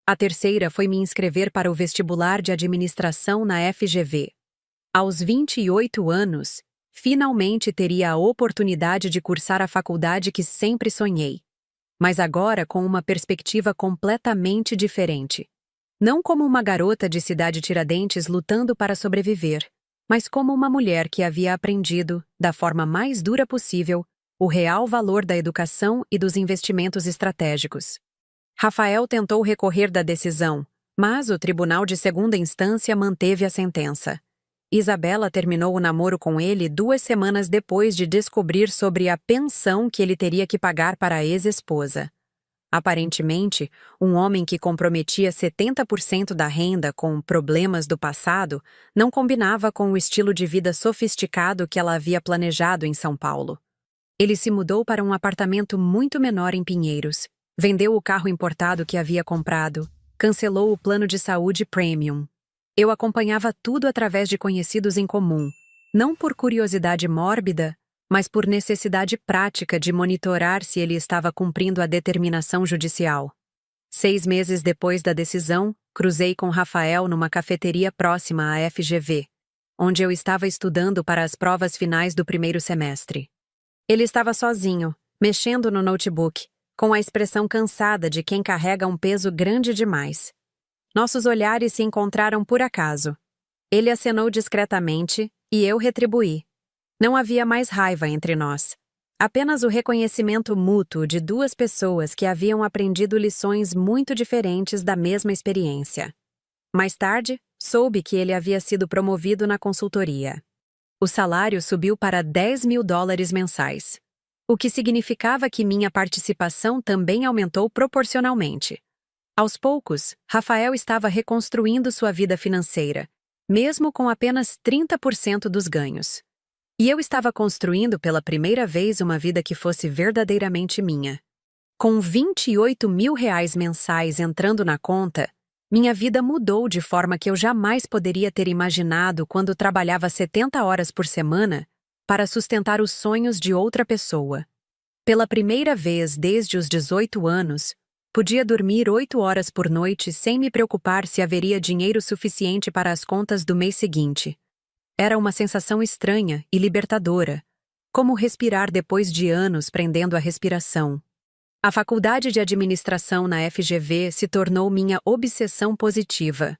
Speaker 1: A terceira foi me inscrever para o vestibular de administração na FGV. Aos 28 anos, finalmente teria a oportunidade de cursar a faculdade que sempre sonhei. Mas agora com uma perspectiva completamente diferente. Não como uma garota de Cidade Tiradentes lutando para sobreviver, mas como uma mulher que havia aprendido, da forma mais dura possível, o real valor da educação e dos investimentos estratégicos. Rafael tentou recorrer da decisão, mas o Tribunal de Segunda Instância manteve a sentença. Isabela terminou o namoro com ele 2 semanas depois de descobrir sobre a pensão que ele teria que pagar para a ex-esposa. Aparentemente, um homem que comprometia 70% da renda com problemas do passado não combinava com o estilo de vida sofisticado que ela havia planejado em São Paulo. Ele se mudou para um apartamento muito menor em Pinheiros, vendeu o carro importado que havia comprado, cancelou o plano de saúde premium. Eu acompanhava tudo através de conhecidos em comum, não por curiosidade mórbida, mas por necessidade prática de monitorar se ele estava cumprindo a determinação judicial. 6 meses depois da decisão, cruzei com Rafael numa cafeteria próxima à FGV, onde eu estava estudando para as provas finais do primeiro semestre. Ele estava sozinho, mexendo no notebook, com a expressão cansada de quem carrega um peso grande demais. Nossos olhares se encontraram por acaso. Ele acenou discretamente e eu retribuí. Não havia mais raiva entre nós. Apenas o reconhecimento mútuo de 2 pessoas que haviam aprendido lições muito diferentes da mesma experiência. Mais tarde, soube que ele havia sido promovido na consultoria. O salário subiu para $10.000 mensais, o que significava que minha participação também aumentou proporcionalmente. Aos poucos, Rafael estava reconstruindo sua vida financeira, mesmo com apenas 30% dos ganhos. E eu estava construindo pela primeira vez uma vida que fosse verdadeiramente minha. Com R$28.000 mensais entrando na conta, minha vida mudou de forma que eu jamais poderia ter imaginado quando trabalhava 70 horas por semana para sustentar os sonhos de outra pessoa. Pela primeira vez desde os 18 anos, podia dormir 8 horas por noite sem me preocupar se haveria dinheiro suficiente para as contas do mês seguinte. Era uma sensação estranha e libertadora, como respirar depois de anos prendendo a respiração. A faculdade de administração na FGV se tornou minha obsessão positiva.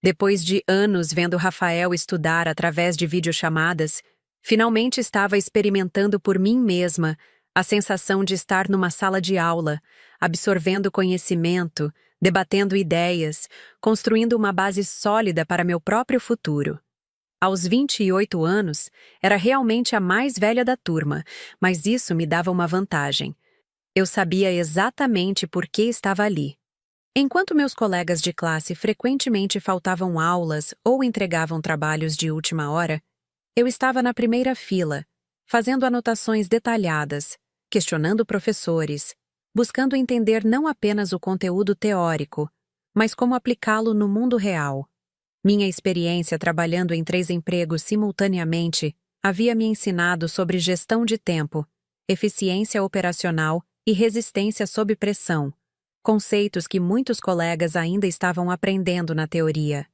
Speaker 1: Depois de anos vendo Rafael estudar através de videochamadas, finalmente estava experimentando por mim mesma a sensação de estar numa sala de aula, absorvendo conhecimento, debatendo ideias, construindo uma base sólida para meu próprio futuro. Aos 28 anos, era realmente a mais velha da turma, mas isso me dava uma vantagem. Eu sabia exatamente por que estava ali. Enquanto meus colegas de classe frequentemente faltavam aulas ou entregavam trabalhos de última hora, eu estava na primeira fila, fazendo anotações detalhadas, questionando professores, buscando entender não apenas o conteúdo teórico, mas como aplicá-lo no mundo real. Minha experiência trabalhando em 3 empregos simultaneamente havia me ensinado sobre gestão de tempo, eficiência operacional e resistência sob pressão, conceitos que muitos colegas ainda estavam aprendendo na teoria.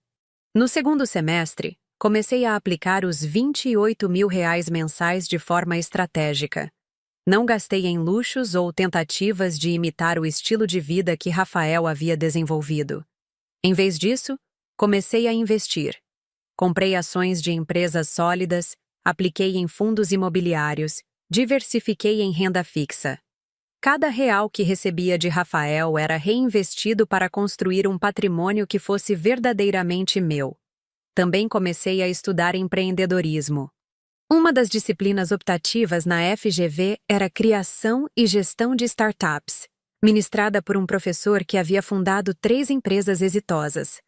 Speaker 1: No segundo semestre, comecei a aplicar os R$28.000 mensais de forma estratégica. Não gastei em luxos ou tentativas de imitar o estilo de vida que Rafael havia desenvolvido. Em vez disso, comecei a investir. Comprei ações de empresas sólidas, apliquei em fundos imobiliários, diversifiquei em renda fixa. Cada real que recebia de Rafael era reinvestido para construir um patrimônio que fosse verdadeiramente meu. Também comecei a estudar empreendedorismo. Uma das disciplinas optativas na FGV era Criação e Gestão de Startups, ministrada por um professor que havia fundado 3 empresas exitosas.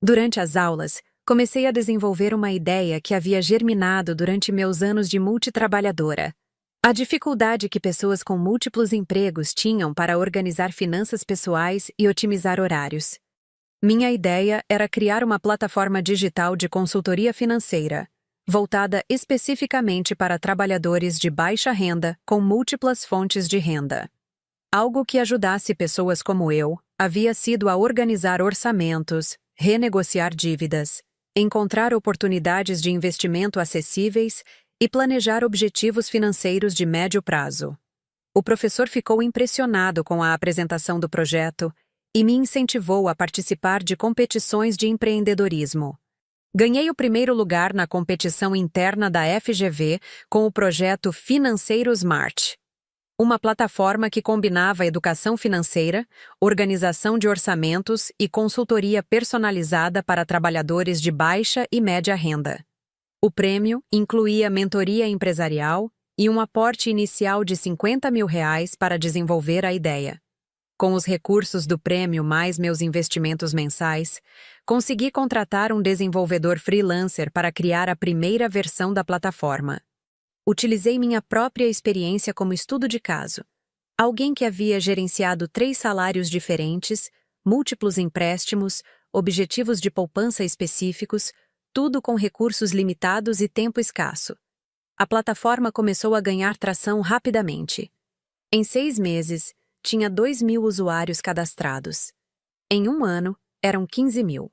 Speaker 1: Durante as aulas, comecei a desenvolver uma ideia que havia germinado durante meus anos de multitrabalhadora. A dificuldade que pessoas com múltiplos empregos tinham para organizar finanças pessoais e otimizar horários. Minha ideia era criar uma plataforma digital de consultoria financeira, voltada especificamente para trabalhadores de baixa renda com múltiplas fontes de renda. Algo que ajudasse pessoas como eu havia sido a organizar orçamentos, renegociar dívidas, encontrar oportunidades de investimento acessíveis e planejar objetivos financeiros de médio prazo. O professor ficou impressionado com a apresentação do projeto e me incentivou a participar de competições de empreendedorismo. Ganhei o primeiro lugar na competição interna da FGV com o projeto Financeiro Smart, uma plataforma que combinava educação financeira, organização de orçamentos e consultoria personalizada para trabalhadores de baixa e média renda. O prêmio incluía mentoria empresarial e um aporte inicial de R$ 50.000 para desenvolver a ideia. Com os recursos do prêmio mais meus investimentos mensais, consegui contratar um desenvolvedor freelancer para criar a primeira versão da plataforma. Utilizei minha própria experiência como estudo de caso. Alguém que havia gerenciado 3 salários diferentes, múltiplos empréstimos, objetivos de poupança específicos, tudo com recursos limitados e tempo escasso. A plataforma começou a ganhar tração rapidamente. Em 6 meses, tinha 2.000 usuários cadastrados. Em 1 ano, eram 15.000.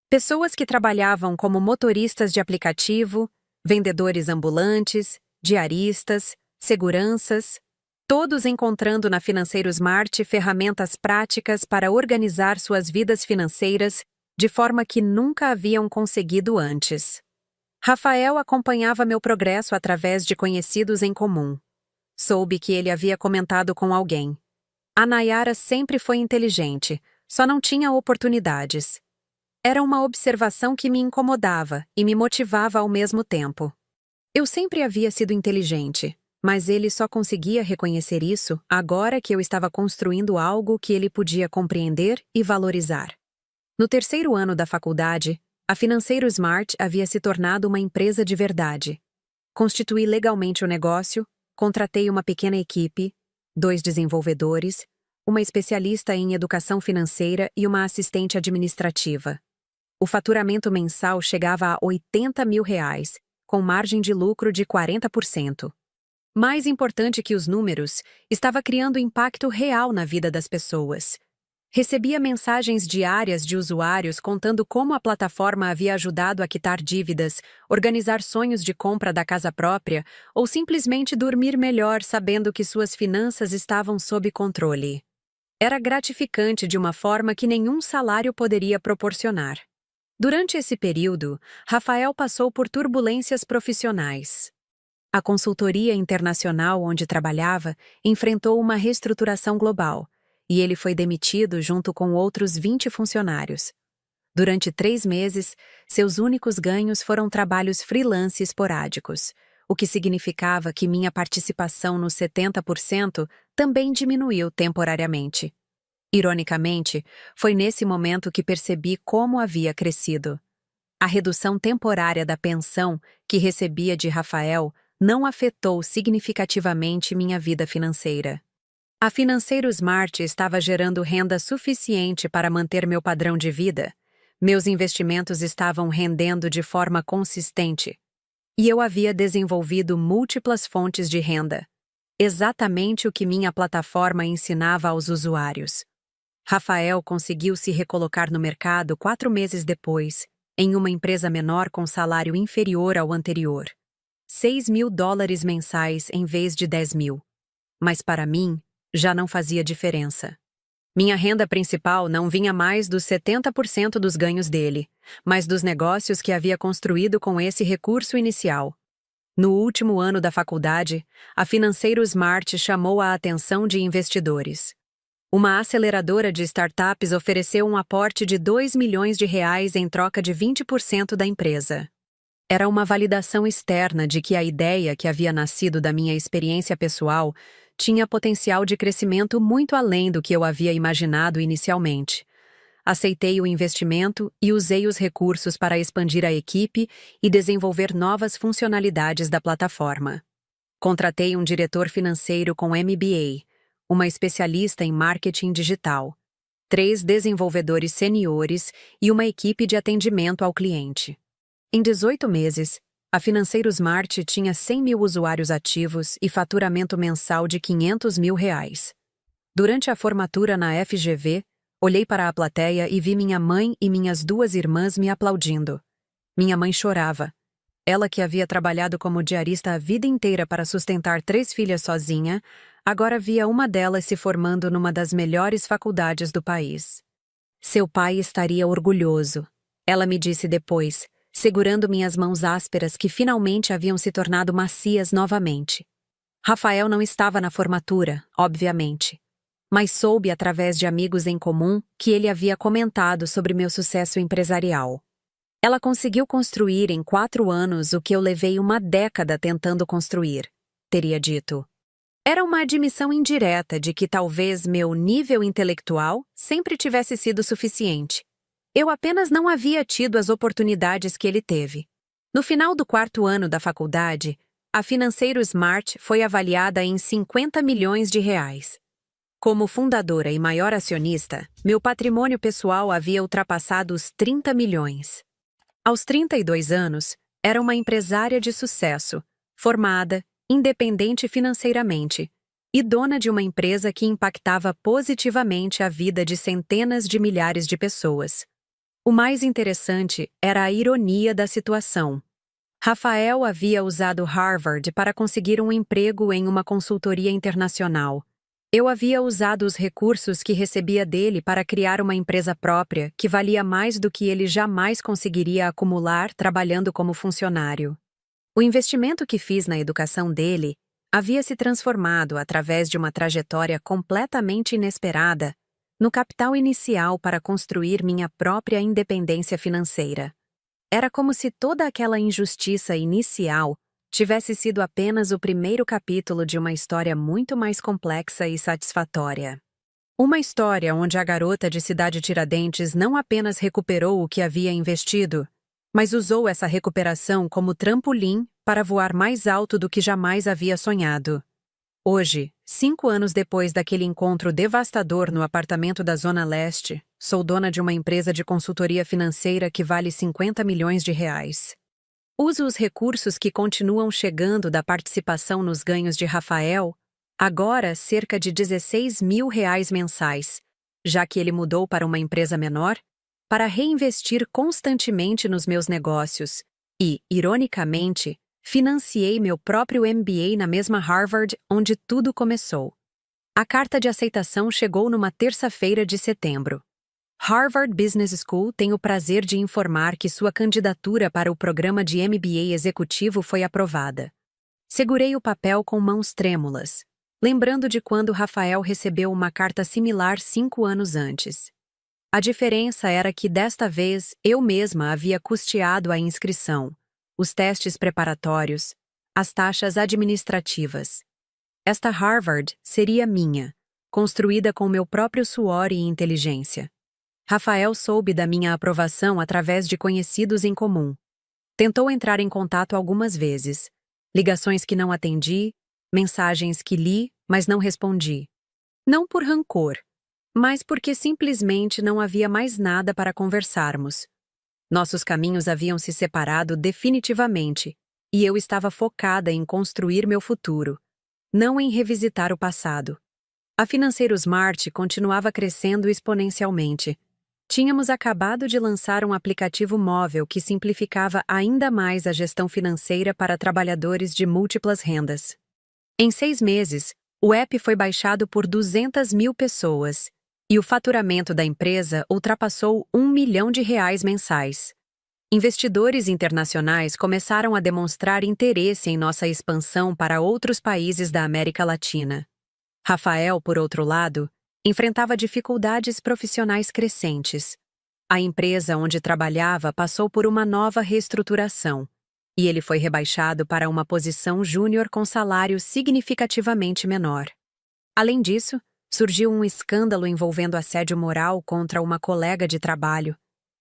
Speaker 1: Pessoas que trabalhavam como motoristas de aplicativo, vendedores ambulantes, diaristas, seguranças, todos encontrando na Financeiro Smart ferramentas práticas para organizar suas vidas financeiras de forma que nunca haviam conseguido antes. Rafael acompanhava meu progresso através de conhecidos em comum. Soube que ele havia comentado com alguém. A Nayara sempre foi inteligente, só não tinha oportunidades. Era uma observação que me incomodava e me motivava ao mesmo tempo. Eu sempre havia sido inteligente, mas ele só conseguia reconhecer isso agora que eu estava construindo algo que ele podia compreender e valorizar. No 3º ano da faculdade, a Financeiro Smart havia se tornado uma empresa de verdade. Constituí legalmente o negócio, contratei uma pequena equipe, 2 desenvolvedores, uma especialista em educação financeira e uma assistente administrativa. O faturamento mensal chegava a R$ 80.000, com margem de lucro de 40%. Mais importante que os números, estava criando impacto real na vida das pessoas. Recebia mensagens diárias de usuários contando como a plataforma havia ajudado a quitar dívidas, organizar sonhos de compra da casa própria ou simplesmente dormir melhor sabendo que suas finanças estavam sob controle. Era gratificante de uma forma que nenhum salário poderia proporcionar. Durante esse período, Rafael passou por turbulências profissionais. A consultoria internacional onde trabalhava enfrentou uma reestruturação global, e ele foi demitido junto com outros 20 funcionários. Durante 3 meses, seus únicos ganhos foram trabalhos freelance esporádicos, o que significava que minha participação nos 70% também diminuiu temporariamente. Ironicamente, foi nesse momento que percebi como havia crescido. A redução temporária da pensão que recebia de Rafael não afetou significativamente minha vida financeira. A Financeiro Smart estava gerando renda suficiente para manter meu padrão de vida, meus investimentos estavam rendendo de forma consistente, e eu havia desenvolvido múltiplas fontes de renda, exatamente o que minha plataforma ensinava aos usuários. Rafael conseguiu se recolocar no mercado 4 meses depois, em uma empresa menor com salário inferior ao anterior. $6.000 mensais em vez de 10.000. Mas para mim, já não fazia diferença. Minha renda principal não vinha mais dos 70% dos ganhos dele, mas dos negócios que havia construído com esse recurso inicial. No último ano da faculdade, a Financeiro Smart chamou a atenção de investidores. Uma aceleradora de startups ofereceu um aporte de R$ 2 milhões em troca de 20% da empresa. Era uma validação externa de que a ideia que havia nascido da minha experiência pessoal tinha potencial de crescimento muito além do que eu havia imaginado inicialmente. Aceitei o investimento e usei os recursos para expandir a equipe e desenvolver novas funcionalidades da plataforma. Contratei um diretor financeiro com MBA, uma especialista em marketing digital, 3 desenvolvedores seniores e uma equipe de atendimento ao cliente. Em 18 meses, a Financeiro Smart tinha 100.000 usuários ativos e faturamento mensal de R$ 500.000. Durante a formatura na FGV, olhei para a plateia e vi minha mãe e minhas 2 irmãs me aplaudindo. Minha mãe chorava. Ela que havia trabalhado como diarista a vida inteira para sustentar 3 filhas sozinha, agora via uma delas se formando numa das melhores faculdades do país. Seu pai estaria orgulhoso. Ela me disse depois, segurando minhas mãos ásperas que finalmente haviam se tornado macias novamente. Rafael não estava na formatura, obviamente, mas soube através de amigos em comum que ele havia comentado sobre meu sucesso empresarial. Ela conseguiu construir em 4 anos o que eu levei uma década tentando construir, teria dito. Era uma admissão indireta de que talvez meu nível intelectual sempre tivesse sido suficiente. Eu apenas não havia tido as oportunidades que ele teve. No final do 4º ano da faculdade, a Financeiro Smart foi avaliada em 50 milhões de reais. Como fundadora e maior acionista, meu patrimônio pessoal havia ultrapassado os 30 milhões. Aos 32 anos, era uma empresária de sucesso, formada, independente financeiramente, e dona de uma empresa que impactava positivamente a vida de centenas de milhares de pessoas. O mais interessante era a ironia da situação. Rafael havia usado Harvard para conseguir um emprego em uma consultoria internacional. Eu havia usado os recursos que recebia dele para criar uma empresa própria que valia mais do que ele jamais conseguiria acumular trabalhando como funcionário. O investimento que fiz na educação dele havia se transformado, através de uma trajetória completamente inesperada, no capital inicial para construir minha própria independência financeira. Era como se toda aquela injustiça inicial tivesse sido apenas o primeiro capítulo de uma história muito mais complexa e satisfatória. Uma história onde a garota de Cidade Tiradentes não apenas recuperou o que havia investido, mas usou essa recuperação como trampolim para voar mais alto do que jamais havia sonhado. Hoje, 5 anos depois daquele encontro devastador no apartamento da Zona Leste, sou dona de uma empresa de consultoria financeira que vale 50 milhões de reais. Uso os recursos que continuam chegando da participação nos ganhos de Rafael, agora cerca de 16 mil reais mensais, já que ele mudou para uma empresa menor, para reinvestir constantemente nos meus negócios e, ironicamente, financiei meu próprio MBA na mesma Harvard onde tudo começou. A carta de aceitação chegou numa terça-feira de setembro. Harvard Business School tem o prazer de informar que sua candidatura para o programa de MBA executivo foi aprovada. Segurei o papel com mãos trêmulas, lembrando de quando Rafael recebeu uma carta similar 5 anos antes. A diferença era que desta vez eu mesma havia custeado a inscrição, os testes preparatórios, as taxas administrativas. Esta Harvard seria minha, construída com meu próprio suor e inteligência. Rafael soube da minha aprovação através de conhecidos em comum. Tentou entrar em contato algumas vezes. Ligações que não atendi, mensagens que li, mas não respondi. Não por rancor, mas porque simplesmente não havia mais nada para conversarmos. Nossos caminhos haviam se separado definitivamente, e eu estava focada em construir meu futuro, não em revisitar o passado. A Financeiro Smart continuava crescendo exponencialmente. Tínhamos acabado de lançar um aplicativo móvel que simplificava ainda mais a gestão financeira para trabalhadores de múltiplas rendas. Em 6 meses, o app foi baixado por 200 mil pessoas, e o faturamento da empresa ultrapassou R$ 1 milhão mensais. Investidores internacionais começaram a demonstrar interesse em nossa expansão para outros países da América Latina. Rafael, por outro lado, enfrentava dificuldades profissionais crescentes. A empresa onde trabalhava passou por uma nova reestruturação, e ele foi rebaixado para uma posição júnior com salário significativamente menor. Além disso, surgiu um escândalo envolvendo assédio moral contra uma colega de trabalho.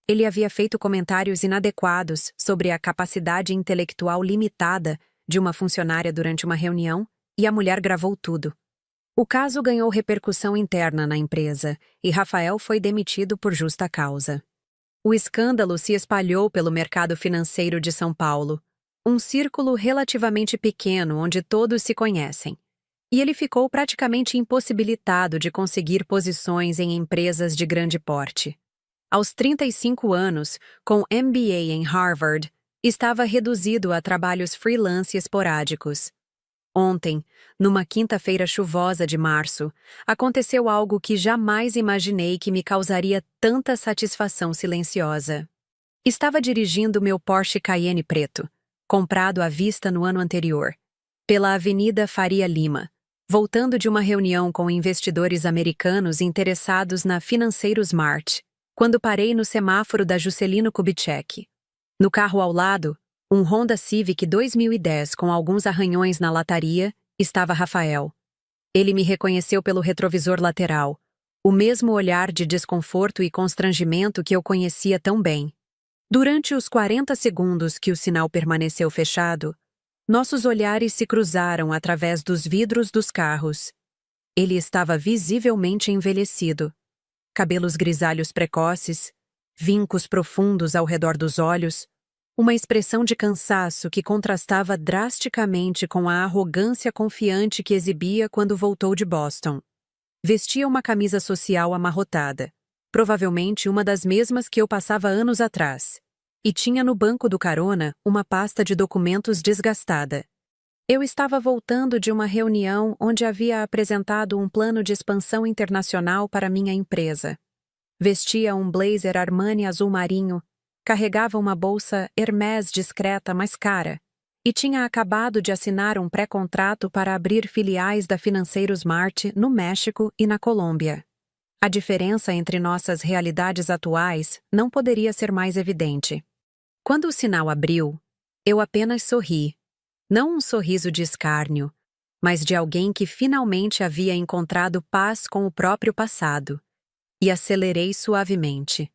Speaker 1: Ele havia feito comentários inadequados sobre a capacidade intelectual limitada de uma funcionária durante uma reunião, e a mulher gravou tudo. O caso ganhou repercussão interna na empresa e Rafael foi demitido por justa causa. O escândalo se espalhou pelo mercado financeiro de São Paulo, um círculo relativamente pequeno onde todos se conhecem, e ele ficou praticamente impossibilitado de conseguir posições em empresas de grande porte. Aos 35 anos, com MBA em Harvard, estava reduzido a trabalhos freelance esporádicos. Ontem, numa quinta-feira chuvosa de março, aconteceu algo que jamais imaginei que me causaria tanta satisfação silenciosa. Estava dirigindo meu Porsche Cayenne preto, comprado à vista no ano anterior, pela Avenida Faria Lima, voltando de uma reunião com investidores americanos interessados na Financeiro Smart, quando parei no semáforo da Juscelino Kubitschek. No carro ao lado, um Honda Civic 2010 com alguns arranhões na lataria, estava Rafael. Ele me reconheceu pelo retrovisor lateral, o mesmo olhar de desconforto e constrangimento que eu conhecia tão bem. Durante os 40 segundos que o sinal permaneceu fechado, nossos olhares se cruzaram através dos vidros dos carros. Ele estava visivelmente envelhecido. Cabelos grisalhos precoces, vincos profundos ao redor dos olhos, uma expressão de cansaço que contrastava drasticamente com a arrogância confiante que exibia quando voltou de Boston. Vestia uma camisa social amarrotada, provavelmente uma das mesmas que eu passava anos atrás, e tinha no banco do carona uma pasta de documentos desgastada. Eu estava voltando de uma reunião onde havia apresentado um plano de expansão internacional para minha empresa. Vestia um blazer Armani azul marinho, carregava uma bolsa Hermès discreta mais cara e tinha acabado de assinar um pré-contrato para abrir filiais da Financeiro Smart no México e na Colômbia. A diferença entre nossas realidades atuais não poderia ser mais evidente. Quando o sinal abriu, eu apenas sorri. Não um sorriso de escárnio, mas de alguém que finalmente havia encontrado paz com o próprio passado. E acelerei suavemente.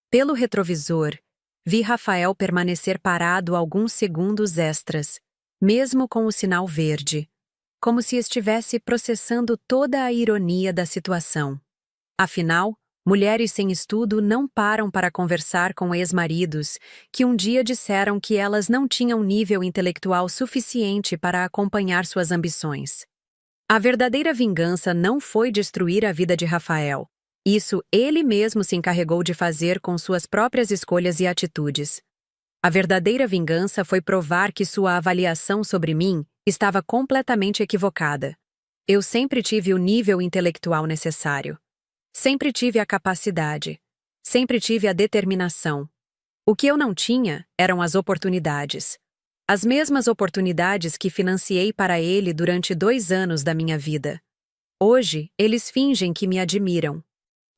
Speaker 1: Pelo retrovisor, vi Rafael permanecer parado alguns segundos extras, mesmo com o sinal verde, como se estivesse processando toda a ironia da situação. Afinal, mulheres sem estudo não param para conversar com ex-maridos que um dia disseram que elas não tinham nível intelectual suficiente para acompanhar suas ambições. A verdadeira vingança não foi destruir a vida de Rafael. Isso ele mesmo se encarregou de fazer com suas próprias escolhas e atitudes. A verdadeira vingança foi provar que sua avaliação sobre mim estava completamente equivocada. Eu sempre tive o nível intelectual necessário. Sempre tive a capacidade. Sempre tive a determinação. O que eu não tinha eram as oportunidades. As mesmas oportunidades que financiei para ele durante 2 anos da minha vida. Hoje, eles fingem que me admiram.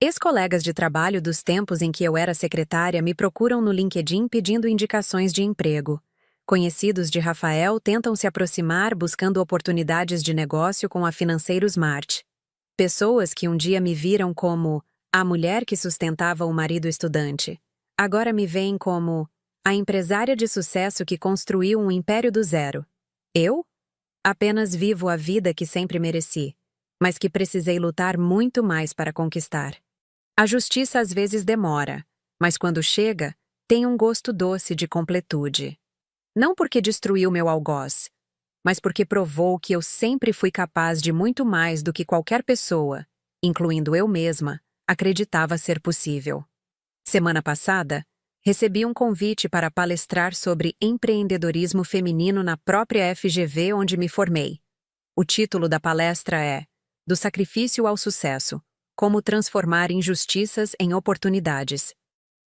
Speaker 1: Ex-colegas de trabalho dos tempos em que eu era secretária me procuram no LinkedIn pedindo indicações de emprego. Conhecidos de Rafael tentam se aproximar buscando oportunidades de negócio com a Financeiro Smart. Pessoas que um dia me viram como a mulher que sustentava o marido estudante, agora me veem como a empresária de sucesso que construiu um império do zero. Eu? Apenas vivo a vida que sempre mereci, mas que precisei lutar muito mais para conquistar. A justiça às vezes demora, mas quando chega, tem um gosto doce de completude. Não porque destruiu meu algoz, mas porque provou que eu sempre fui capaz de muito mais do que qualquer pessoa, incluindo eu mesma, acreditava ser possível. Semana passada, recebi um convite para palestrar sobre empreendedorismo feminino na própria FGV onde me formei. O título da palestra é Do Sacrifício ao Sucesso: Como transformar injustiças em oportunidades.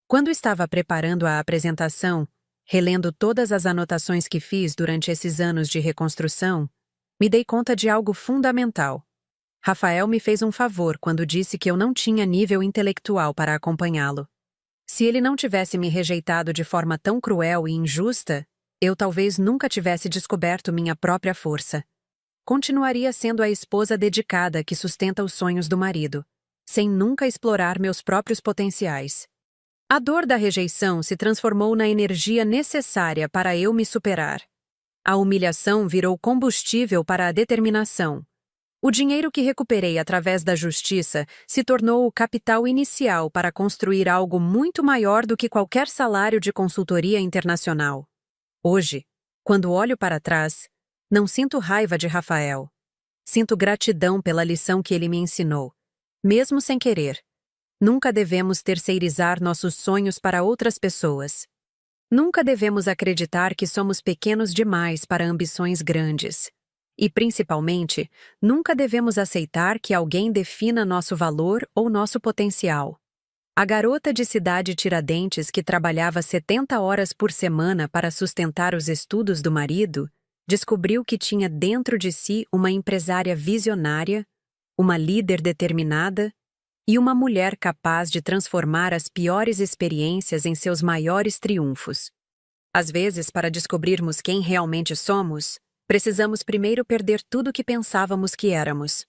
Speaker 1: Quando estava preparando a apresentação, relendo todas as anotações que fiz durante esses anos de reconstrução, me dei conta de algo fundamental. Rafael me fez um favor quando disse que eu não tinha nível intelectual para acompanhá-lo. Se ele não tivesse me rejeitado de forma tão cruel e injusta, eu talvez nunca tivesse descoberto minha própria força. Continuaria sendo a esposa dedicada que sustenta os sonhos do marido, sem nunca explorar meus próprios potenciais. A dor da rejeição se transformou na energia necessária para eu me superar. A humilhação virou combustível para a determinação. O dinheiro que recuperei através da justiça se tornou o capital inicial para construir algo muito maior do que qualquer salário de consultoria internacional. Hoje, quando olho para trás, não sinto raiva de Rafael. Sinto gratidão pela lição que ele me ensinou, mesmo sem querer. Nunca devemos terceirizar nossos sonhos para outras pessoas. Nunca devemos acreditar que somos pequenos demais para ambições grandes. E, principalmente, nunca devemos aceitar que alguém defina nosso valor ou nosso potencial. A garota de cidade Tiradentes que trabalhava 70 horas por semana para sustentar os estudos do marido, descobriu que tinha dentro de si uma empresária visionária, uma líder determinada e uma mulher capaz de transformar as piores experiências em seus maiores triunfos. Às vezes, para descobrirmos quem realmente somos, precisamos primeiro perder tudo o que pensávamos que éramos.